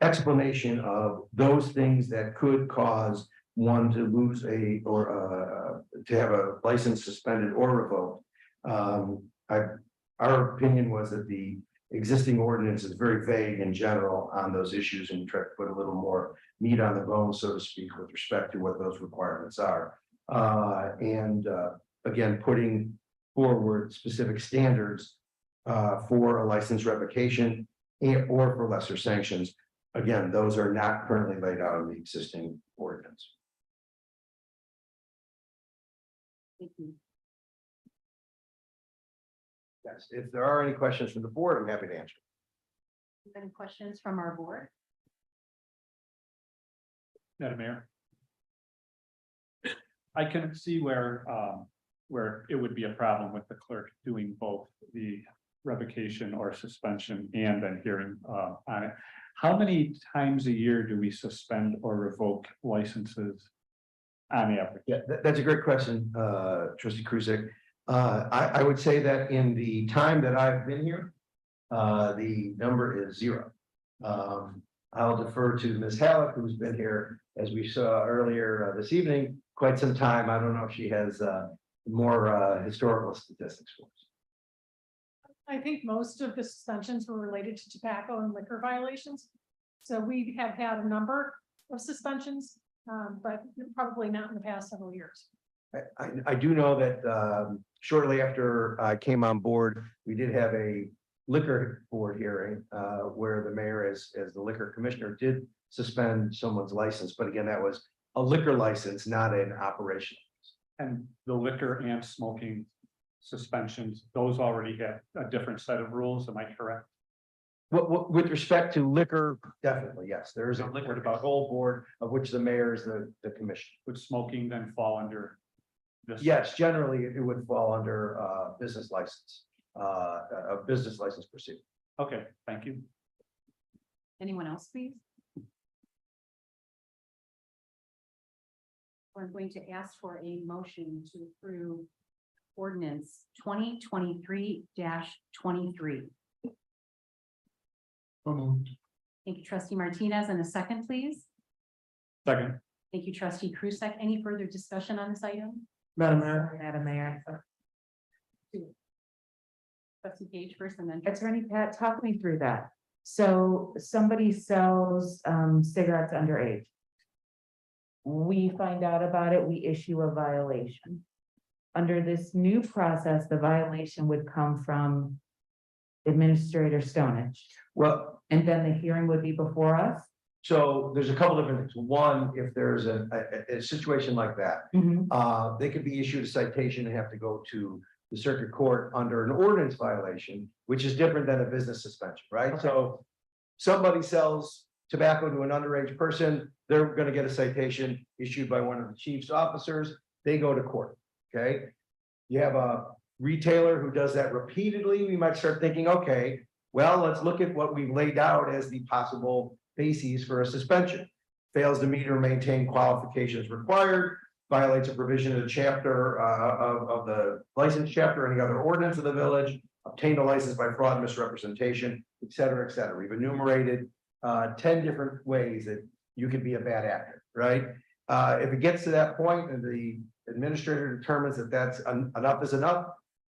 explanation of those things that could cause one to lose or to have a license suspended or revoked. Our opinion was that the existing ordinance is very vague in general on those issues, and we try to put a little more meat on the bone, so to speak, with respect to what those requirements are. Again, putting forward specific standards for a license revocation or for lesser sanctions. Again, those are not currently laid out in the existing ordinance. Thank you. Yes, if there are any questions from the board, I'm happy to answer. Any questions from our board? Madam Mayor. I can see where it would be a problem with the clerk doing both the revocation or suspension and then hearing on it. How many times a year do we suspend or revoke licenses on average? Yeah, that's a great question, trustee Krusek. I would say that in the time that I've been here, the number is 0. I'll defer to Ms. Halleck, who's been here, as we saw earlier this evening, quite some time. I don't know if she has more historical statistics for us. I think most of the suspensions were related to tobacco and liquor violations. So we have had a number of suspensions, but probably not in the past several years. I do know that shortly after I came on board, we did have a liquor board hearing where the mayor, as the liquor commissioner, did suspend someone's license. But again, that was a liquor license, not an operation. And the liquor and smoking suspensions, those already have a different set of rules, am I correct? With respect to liquor, definitely, yes. There is a Liquor. liquor whole board of which the mayor is the commission. Would smoking then fall under this? Yes, generally it would fall under business license, a business license pursuit. Okay, thank you. Anyone else, please? We're going to ask for a motion to approve ordinance 2023-23. Thank you, trustee Martinez, and a second, please. Second. Thank you, trustee Krusek. Any further discussion on this item? Madam Mayor, Madam Mayor. Trustee Gage first and then. Attorney Pat, talk me through that. So somebody sells cigarettes underage. We find out about it, we issue a violation. Under this new process, the violation would come from Administrator Stonich, Well, and then the hearing would be before us. so there's a couple different things. One, if there's a situation like that, they could be issued a citation and have to go to the circuit court under an ordinance violation, which is different than a business suspension, right? Okay. So somebody sells tobacco to an underage person, they're gonna get a citation issued by one of the chief's officers, they go to court, okay? You have a retailer who does that repeatedly, we might start thinking, okay, well, let's look at what we've laid out as the possible bases for a suspension. Fails to meet or maintain qualifications required, violates a provision of the chapter of the license chapter, or any other ordinance of the village, obtained a license by fraud, misrepresentation, et cetera, et cetera. We've enumerated 10 different ways that you could be a bad actor, right? If it gets to that point and the administrator determines that that's enough is enough,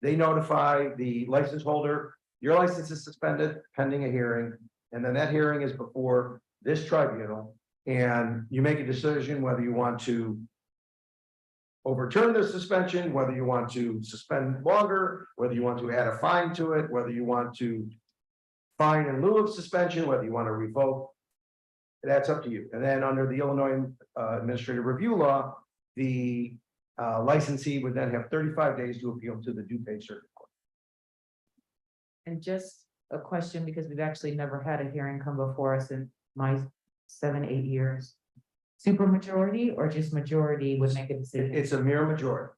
they notify the license holder, your license is suspended pending a hearing, and then that hearing is before this tribunal, and you make a decision whether you want to overturn the suspension, whether you want to suspend longer, whether you want to add a fine to it, whether you want to fine in lieu of suspension, whether you want to revoke. That's up to you. And then under the Illinois Administrative Review Law, the licensee would then have 35 days to appeal to the DuPage Circuit Court. And just a question, because we've actually never had a hearing come before us in my 7-8 years. Super majority or just majority would make a decision? It's a mere majority.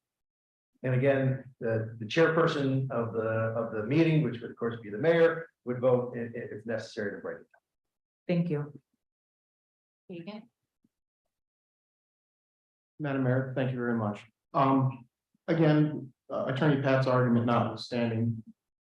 And again, the chairperson of the meeting, which would of course be the mayor, would vote if necessary to break it. Thank you. Hagan? Madam Mayor, thank you very much. Again, Attorney Pat's argument notwithstanding,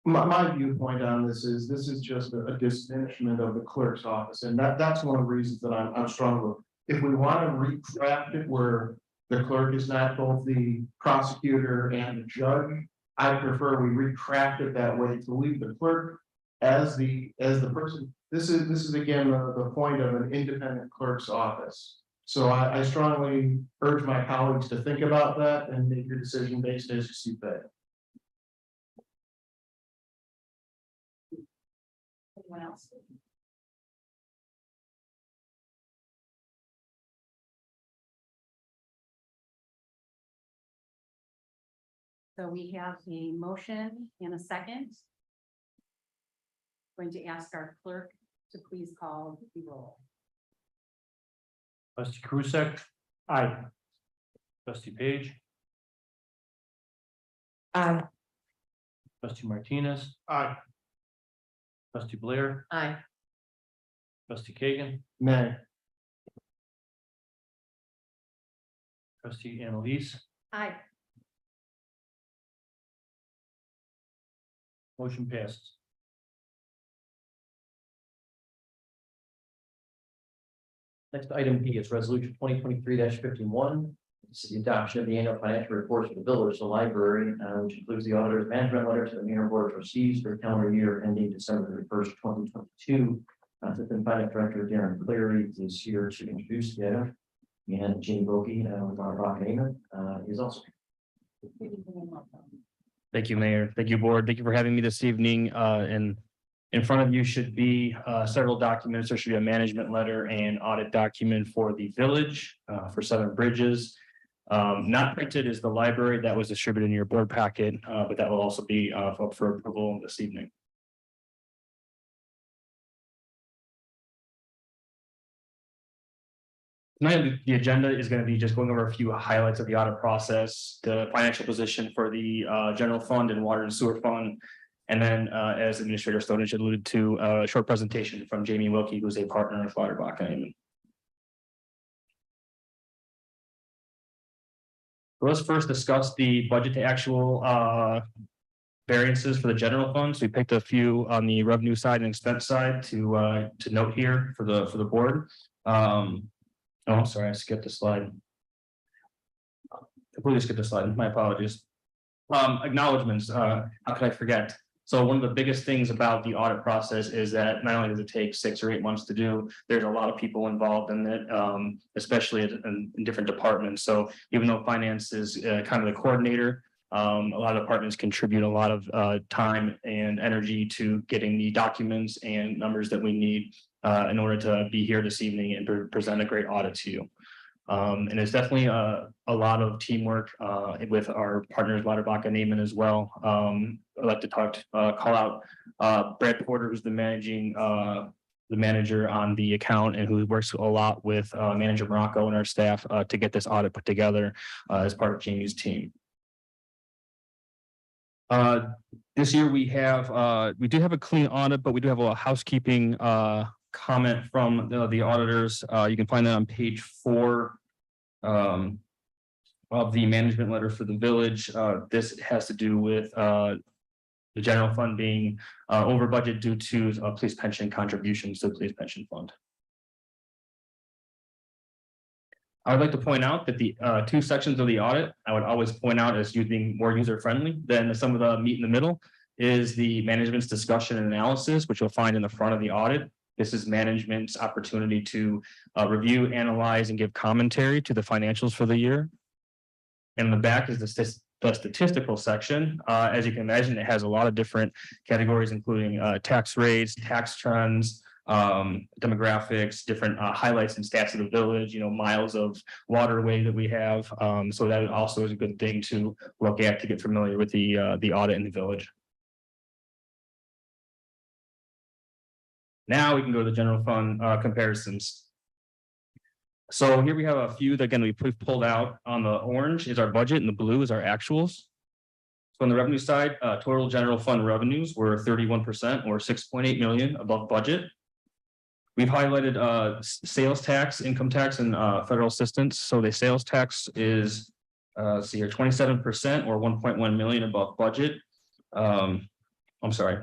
my viewpoint on this is just a diminishment of the clerk's office, and that's one of the reasons that I'm strong with. If we want to recraft it where the clerk is not both the prosecutor and the judge, I prefer we recraft it that way to leave the clerk as the person. This is again the point of an independent clerk's office. So I strongly urge my colleagues to think about that and make your decision based as you see fit. Anyone else? So we have a motion and a second. Going to ask our clerk to please call the roll. Trustee Krusek, Aye. trustee Page, Aye. trustee Martinez, Aye. trustee Blair, Aye. trustee Kagan, Nay. trustee Annalise, Aye. motion passes. Next item B is resolution 2023-51. This is the adoption of the annual financial reports for the village, the library, which includes the auditor's management letter to the mayor and board of trustees for calendar year ending December 31st, 2022. Assistant Finance Director Darren Cleary is here to introduce the item. And Jean Wilkie, with our Rock is also. Thank you, Mayor. Thank you, Board. Thank you for having me this evening. And in front of you should be several documents. There should be a management letter and audit document for the village for Seven Bridges. Not printed is the library that was distributed in your board packet, but that will also be up for approval this evening. Tonight, the agenda is going to be just going over a few highlights of the audit process, the financial position for the general fund and water and sewer fund. And then, as Administrator Stonich alluded to, a short presentation from Jamie Wilkie, who's a partner of Lauterbach and Amon. Let's first discuss the budget to actual variances for the general fund. So we picked a few on the revenue side and expense side to note here for the board. Oh, sorry, I skipped a slide. Completely skipped a slide. My apologies. Acknowledgements. How could I forget? So one of the biggest things about the audit process is that not only does it take 6 or 8 months to do, there's a lot of people involved in it, especially in different departments. So even though finance is kind of the coordinator, a lot of departments contribute a lot of time and energy to getting the documents and numbers that we need in order to be here this evening and present a great audit to you. And it's definitely a lot of teamwork with our partners, Lauterbach and Amon as well. I'd like to call out Brad Porter, who's the manager on the account and who works a lot with Manager Morocco and our staff to get this audit put together as part of Jamie's team. This year we do have a clean audit, but we do have a housekeeping comment from the auditors. You can find that on page 4 of the management letter for the village. This has to do with the general fund being over budget due to police pension contributions to the police pension fund. I would like to point out that the 2 sections of the audit, I would always point out as being more user-friendly than some of the meat in the middle, is the management's discussion and analysis, which you'll find in the front of the audit. This is management's opportunity to review, analyze, and give commentary to the financials for the year. And the back is the statistical section. As you can imagine, it has a lot of different categories, including tax rates, tax trends, demographics, different highlights and stats of the village, miles of waterway that we have. So that also is a good thing to look at to get familiar with the audit in the village. Now we can go to the general fund comparisons. So here we have a few that again we've pulled out. On the orange is our budget and the blue is our actuals. So on the revenue side, total general fund revenues were 31% or 6.8 million above budget. We've highlighted sales tax, income tax, and federal assistance. So the sales tax is see here 27% or 1.1 million above budget. I'm sorry.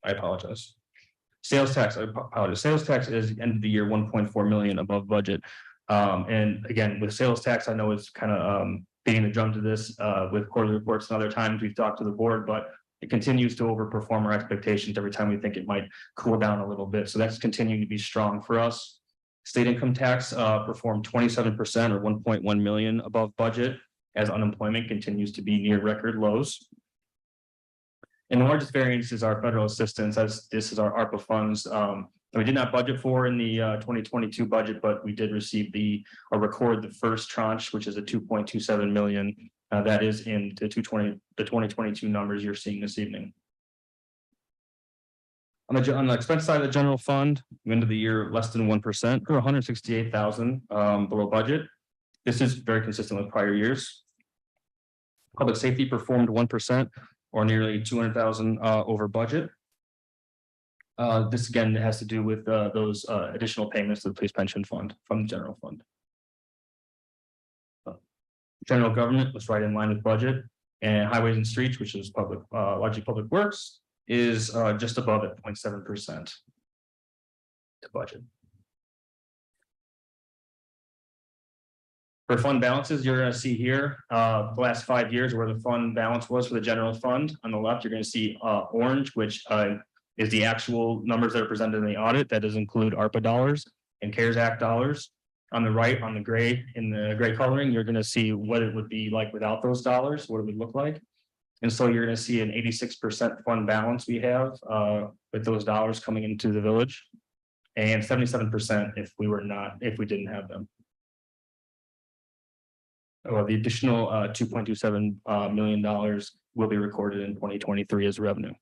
I apologize. Sales tax, I apologize. Sales tax is end of the year 1.4 million above budget. And again, with sales tax, I know it's kind of beating the drum to this with quarterly reports and other times we've talked to the board, but it continues to overperform our expectations every time we think it might cool down a little bit. So that's continuing to be strong for us. State income tax performed 27% or 1.1 million above budget as unemployment continues to be near record lows. And the largest variance is our federal assistance, as this is our ARPA funds. we did not budget for in the 2022 budget, but we did receive or record the first tranche, which is a 2.27 million. That is in the 2022 numbers you're seeing this evening. On the expense side of the general fund, we ended the year less than 1%, or 168,000 below budget. This is very consistent with prior years. Public safety performed 1% or nearly 200,000 over budget. This again has to do with those additional payments to the police pension fund from the general fund. General government was right in line with budget, and highways and streets, which is largely public works, is just above at 0.7% to budget. For fund balances, you're going to see here the last 5 years where the fund balance was for the general fund. On the left, you're going to see orange, which is the actual numbers that are presented in the audit. That does include ARPA dollars and CARES Act dollars. On the right, on the gray, in the gray coloring, you're going to see what it would be like without those dollars, what it would look like. And so you're going to see an 86% fund balance we have with those dollars coming into the village, and 77% if we didn't have them. The additional $2.27 million will be recorded in 2023 as revenue.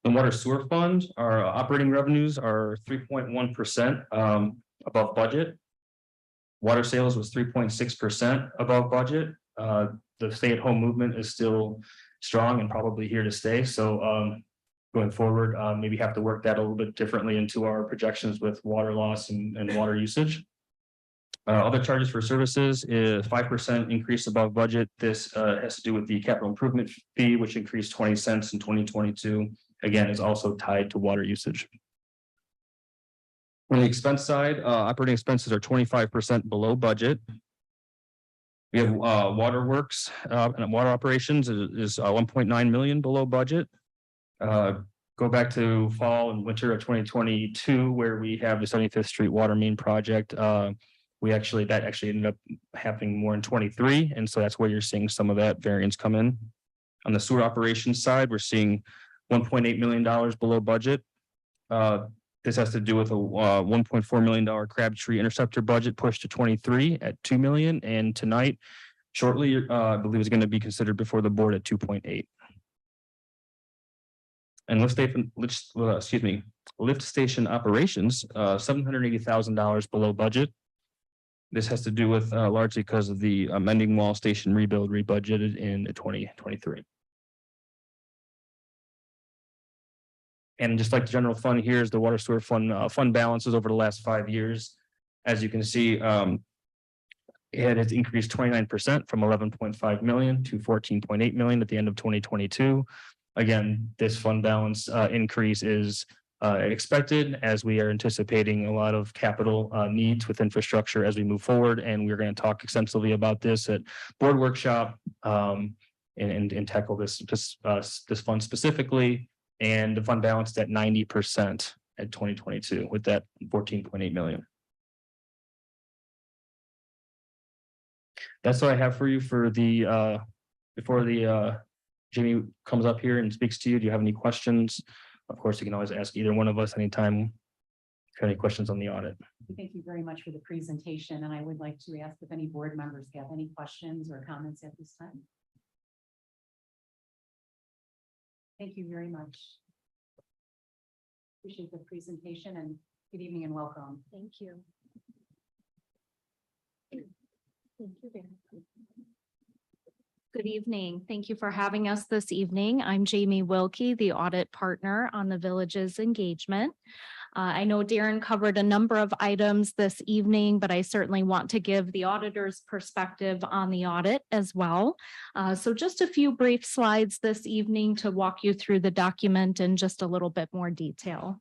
The water sewer fund, our operating revenues are 3.1% above budget. Water sales was 3.6% above budget. The stay-at-home movement is still strong and probably here to stay. So going forward, maybe have to work that a little bit differently into our projections with water loss and water usage. Other charges for services is 5% increase above budget. This has to do with the capital improvement fee, which increased 20 cents in 2022. Again, is also tied to water usage. On the expense side, operating expenses are 25% below budget. We have waterworks and water operations is 1.9 million below budget. Go back to fall and winter of 2022, where we have the 75th Street water main project. That actually ended up happening more in 23, and so that's where you're seeing some of that variance come in. On the sewer operations side, we're seeing $1.8 million below budget. This has to do with a $1.4 million Crabtree interceptor budget pushed to 23 at 2 million, and tonight, shortly, I believe is going to be considered before the board at 2.8. And lift station operations, $780,000 below budget. This has to do with largely because of the Mending Wall Station rebuild rebudgeted in 2023. And just like the general fund, here's the water sewer fund balances over the last 5 years. As you can see, it has increased 29% from 11.5 million to 14.8 million at the end of 2022. Again, this fund balance increase is expected as we are anticipating a lot of capital needs with infrastructure as we move forward. And we're going to talk extensively about this at board workshop and tackle this fund specifically. And the fund balanced at 90% at 2022 with that 14.8 million. That's what I have for you for the before the Jamie comes up here and speaks to you. Do you have any questions? Of course, you can always ask either one of us anytime if you have any questions on the audit. Thank you very much for the presentation, and I would like to ask if any board members have any questions or comments at this time. Thank you very much. Appreciate the presentation, and good evening and welcome. Thank you. Thank you very much. Good evening. Thank you for having us this evening. I'm Jamie Wilkie, the audit partner on the village's engagement. I know Darren covered a number of items this evening, but I certainly want to give the auditor's perspective on the audit as well. So just a few brief slides this evening to walk you through the document in just a little bit more detail.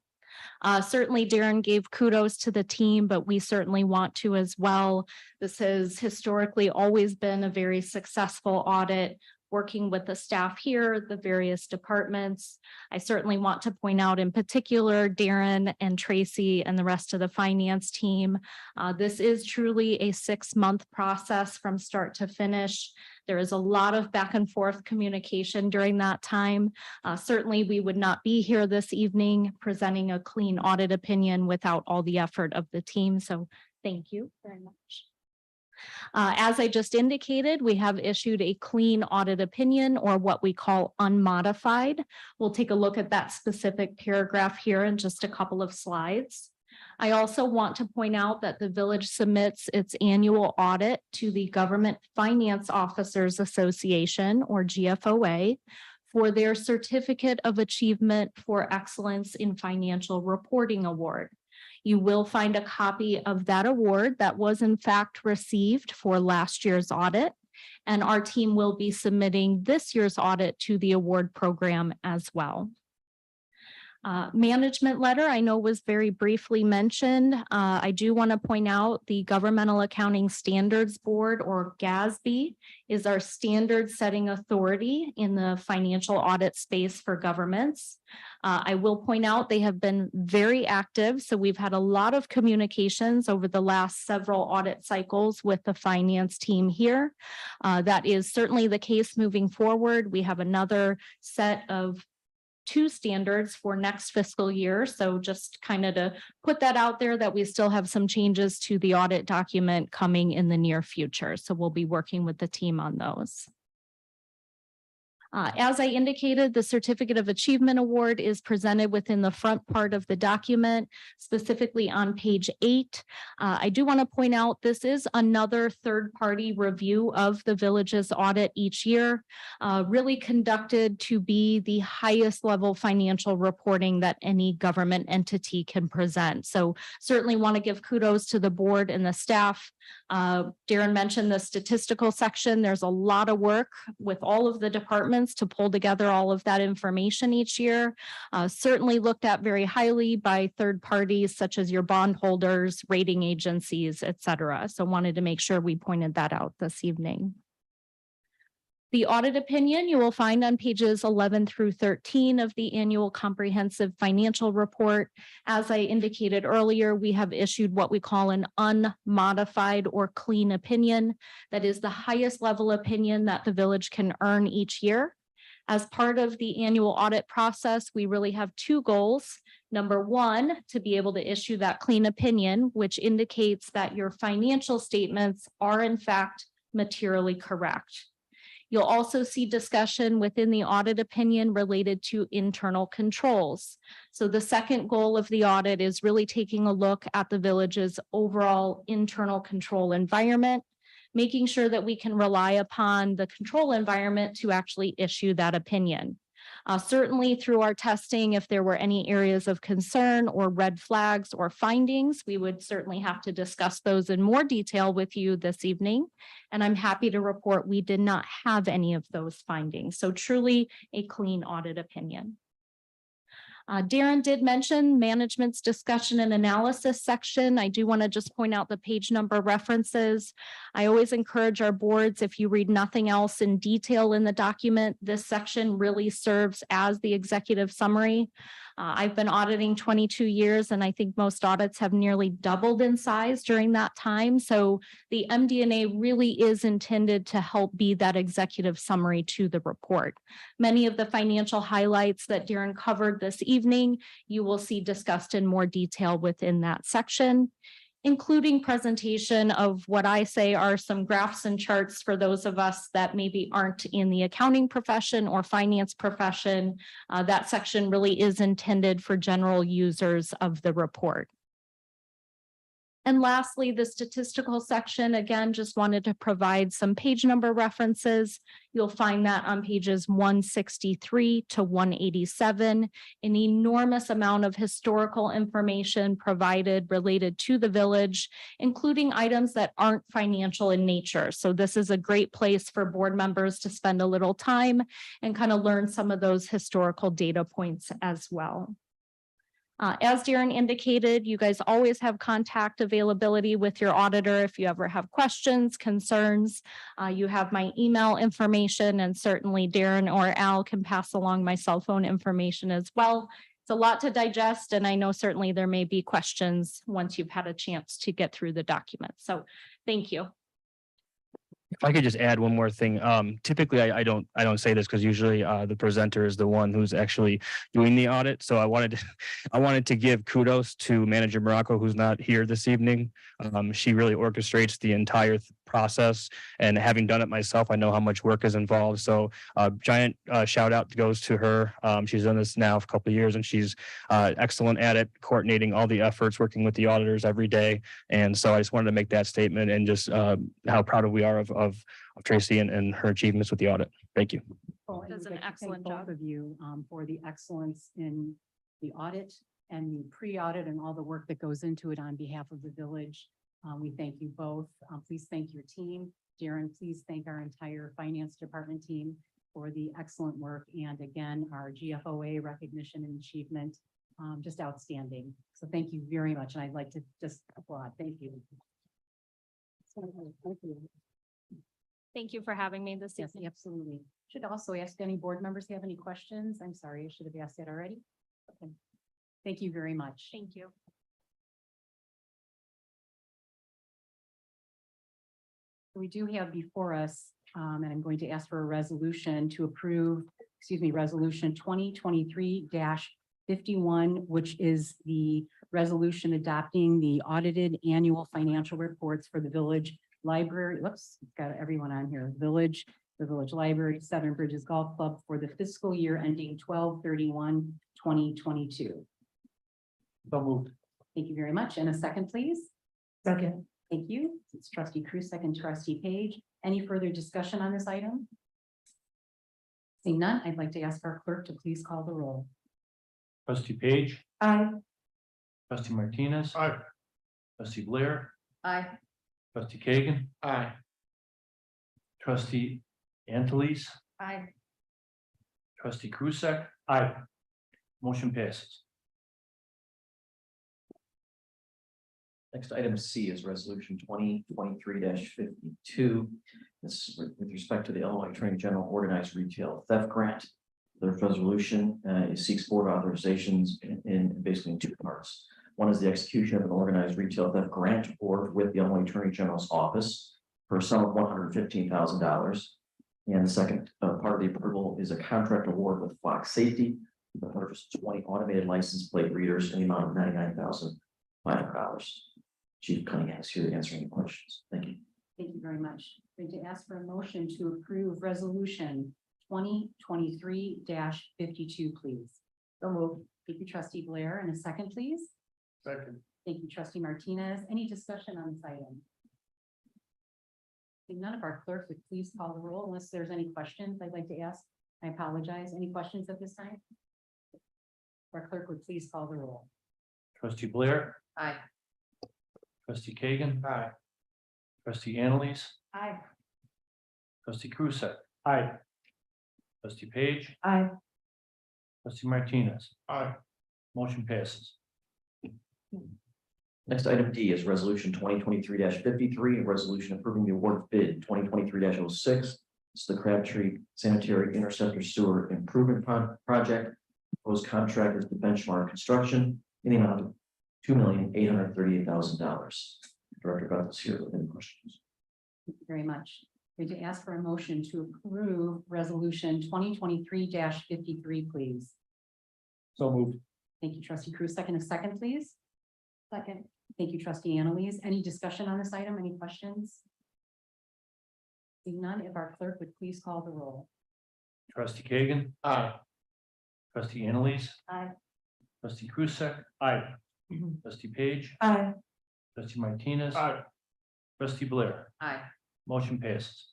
Certainly Darren gave kudos to the team, but we certainly want to as well. This has historically always been a very successful audit, working with the staff here, the various departments. I certainly want to point out in particular, Darren and Tracy and the rest of the finance team. This is truly a 6-month process from start to finish. There is a lot of back and forth communication during that time. Certainly, we would not be here this evening presenting a clean audit opinion without all the effort of the team. So thank you very much. As I just indicated, we have issued a clean audit opinion, or what we call unmodified. We'll take a look at that specific paragraph here in just a couple of slides. I also want to point out that the village submits its annual audit to the Government Finance Officers Association, or GFOA, for their Certificate of Achievement for Excellence in Financial Reporting Award. You will find a copy of that award that was in fact received for last year's audit, and our team will be submitting this year's audit to the award program as well. Management letter, I know was very briefly mentioned. I do want to point out the Governmental Accounting Standards Board, or GASB, is our standard setting authority in the financial audit space for governments. I will point out they have been very active. So we've had a lot of communications over the last several audit cycles with the finance team here. That is certainly the case moving forward. We have another set of 2 standards for next fiscal year. So just kind of to put that out there that we still have some changes to the audit document coming in the near future. So we'll be working with the team on those. As I indicated, the Certificate of Achievement Award is presented within the front part of the document, specifically on page 8. I do want to point out this is another third-party review of the village's audit each year, really conducted to be the highest level financial reporting that any government entity can present. So certainly want to give kudos to the board and the staff. Darren mentioned the statistical section. There's a lot of work with all of the departments to pull together all of that information each year. Certainly looked at very highly by third parties such as your bondholders, rating agencies, et cetera. So wanted to make sure we pointed that out this evening. The audit opinion you will find on pages 11 through 13 of the annual comprehensive financial report. As I indicated earlier, we have issued what we call an unmodified or clean opinion. That is the highest level opinion that the village can earn each year. As part of the annual audit process, we really have 2 goals. Number 1, to be able to issue that clean opinion, which indicates that your financial statements are in fact materially correct. You'll also see discussion within the audit opinion related to internal controls. So the second goal of the audit is really taking a look at the village's overall internal control environment, making sure that we can rely upon the control environment to actually issue that opinion. Certainly through our testing, if there were any areas of concern or red flags or findings, we would certainly have to discuss those in more detail with you this evening. And I'm happy to report we did not have any of those findings. So truly a clean audit opinion. Darren did mention management's discussion and analysis section. I do want to just point out the page number references. I always encourage our boards, if you read nothing else in detail in the document, this section really serves as the executive summary. I've been auditing 22 years, and I think most audits have nearly doubled in size during that time. So the MD&A really is intended to help be that executive summary to the report. Many of the financial highlights that Darren covered this evening, you will see discussed in more detail within that section, including presentation of what I say are some graphs and charts for those of us that maybe aren't in the accounting profession or finance profession. That section really is intended for general users of the report. And lastly, the statistical section, again, just wanted to provide some page number references. You'll find that on pages 163 to 187, an enormous amount of historical information provided related to the village, including items that aren't financial in nature. So this is a great place for board members to spend a little time and kind of learn some of those historical data points as well. As Darren indicated, you guys always have contact availability with your auditor if you ever have questions, concerns. You have my email information, and certainly Darren or Al can pass along my cell phone information as well. It's a lot to digest, and I know certainly there may be questions once you've had a chance to get through the document. So thank you. If I could just add one more thing, typically I don't say this because usually the presenter is the one who's actually doing the audit. So I wanted to, I wanted to give kudos to Manager Morocco, who's not here this evening. She really orchestrates the entire process, and having done it myself, I know how much work is involved. So giant shout out goes to her. She's done this now for a couple of years, and she's excellent at it, coordinating all the efforts, working with the auditors every day. And so I just wanted to make that statement and just how proud we are of Tracy and her achievements with the audit. Thank you. Well, and Does we'd an like to thank excellent both job. of you for the excellence in the audit and the pre-audit and all the work that goes into it on behalf of the village. We thank you both. Please thank your team. Darren, please thank our entire finance department team for the excellent work. And again, our GFOA recognition and achievement, just outstanding. So thank you very much. And I'd like to just applaud. Thank you. Thank you. Thank you for having me this Yes, evening. absolutely. Should also ask any board members have any questions. I'm sorry, I should have asked that already. Okay. Thank you very much. Thank you. We do have before us, and I'm going to ask for a resolution to approve, resolution 2023-51, which is the resolution adopting the audited annual financial reports for the village library. Whoops, got everyone on here. The village library, Seven Bridges Golf Club for the fiscal year ending 12/31/2022. So moved. Thank you very much. And a second, please. Second. Thank you. It's trustee Cruz, second trustee Page. Any further discussion on this item? Seeing none, I'd like to ask our clerk to please call the roll. Trustee Page, Aye. trustee Martinez. Aye. Trustee Blair, Aye. trustee Kagan, Aye. trustee Angeles, Aye. trustee Krusek, Aye. motion passes. Next, item C is resolution 2023-52. This is with respect to the Illinois Attorney General Organized Retail Theft Grant. The resolution it seeks board authorizations in basically in two parts. One is the execution of an organized retail theft grant award with the Illinois Attorney General's office for a sum of $115,000. And the second part of the approval is a contract award with Fox Safety for the purchase of 20 automated license plate readers in the amount of $99,500. Chief Cunningham is here to answer any questions. Thank you. Thank you very much. Going to ask for a motion to approve resolution 2023-52, please. So moved. Thank you, trustee Blair. And a second, please. Second. Thank you, trustee Martinez. Any discussion on this item? Seeing none, of our clerk would please call the roll unless there's any questions I'd like to ask. I apologize. Any questions at this time? Our clerk would please call the roll. Trustee Blair, Aye. trustee Kagan, Aye. trustee Angeles, Aye. trustee Krusek, Aye. trustee Page, Aye. trustee Martinez, Aye. motion passes. Next, item D is resolution 2023-53, a resolution approving the award of bid 2023-06. It's the Crabtree Sanitary Interceptor Sewer Improvement Project. Proposed contract is the Benchmark Construction in the amount of $2,838,000. Director Beth is here with any questions. Thank you very much. Going to ask for a motion to approve resolution 2023-53, please. So moved. Thank you, trustee Cruz. A second, please. Second. Thank you, trustee Annalise. Any discussion on this item? Any questions? Seeing none, if our clerk would please call the roll. Trustee Kagan, Aye. trustee Angeles, Aye. trustee Krusek, Aye. trustee Page, Aye. trustee Martinez, Aye. trustee Blair, Aye. motion passes.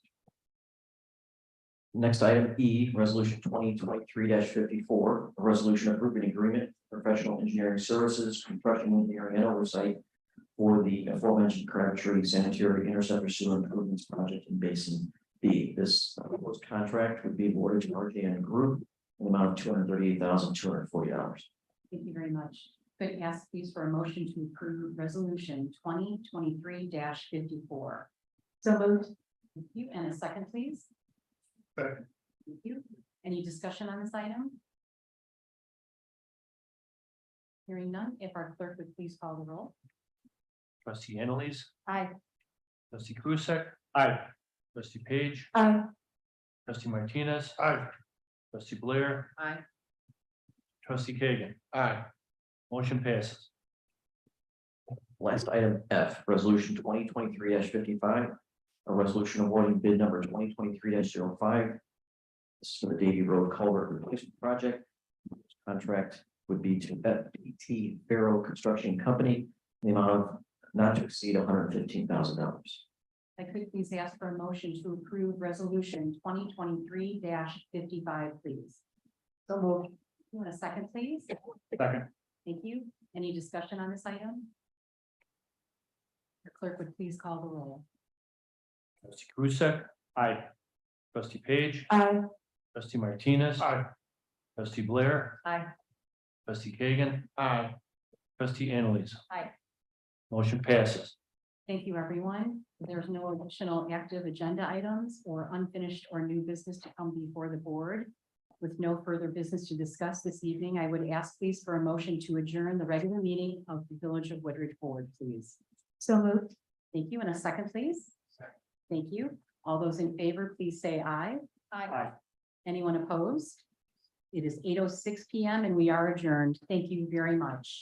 Next, item E, resolution 2023-54, a resolution approving agreement, professional engineering services, compression engineering and oversight for the aforementioned Crabtree Sanitary Interceptor Sewer Improvements Project in Basin B. This proposed contract would be awarded to RJN Group in the amount of $238,240. Thank you very much. Could I ask please for a motion to approve resolution 2023-54. So moved. Thank you. And a second, please. Second. Thank you. Any discussion on this item? Hearing none, if our clerk would please call the roll. Trustee Angeles, Aye. trustee Krusek, Aye. Trustee Page. Aye. Trustee Martinez. Aye. Trustee Blair. Aye. Trustee Kagan. Aye. Motion passes. Last item F, resolution 2023-55. A resolution awarding bid number 2023-05. This is for the Davy Road Culvert Replacement Project. Contract would be to FPT Barrow Construction Company, in the amount of not to exceed $115,000. I could please ask for a motion to approve resolution 2023-55, please. So moved. You want a second, please? Second. Thank you. Any discussion on this item? The clerk would please call the roll. Trustee Krusek. Aye. Trustee Page. Aye. Trustee Martinez. Aye. Trustee Blair. Aye. Trustee Kagan. Aye. Trustee Annalise. Aye. Motion passes. Thank you, everyone. There's no additional active agenda items or unfinished or new business to come before the board. With no further business to discuss this evening, I would ask please for a motion to adjourn the regular meeting of the Village of Woodridge Board, please. So moved. Thank you. And a second, please. Thank you. All those in favor, please say aye. Aye. Anyone opposed? It is 8:06 PM and we are adjourned. Thank you very much.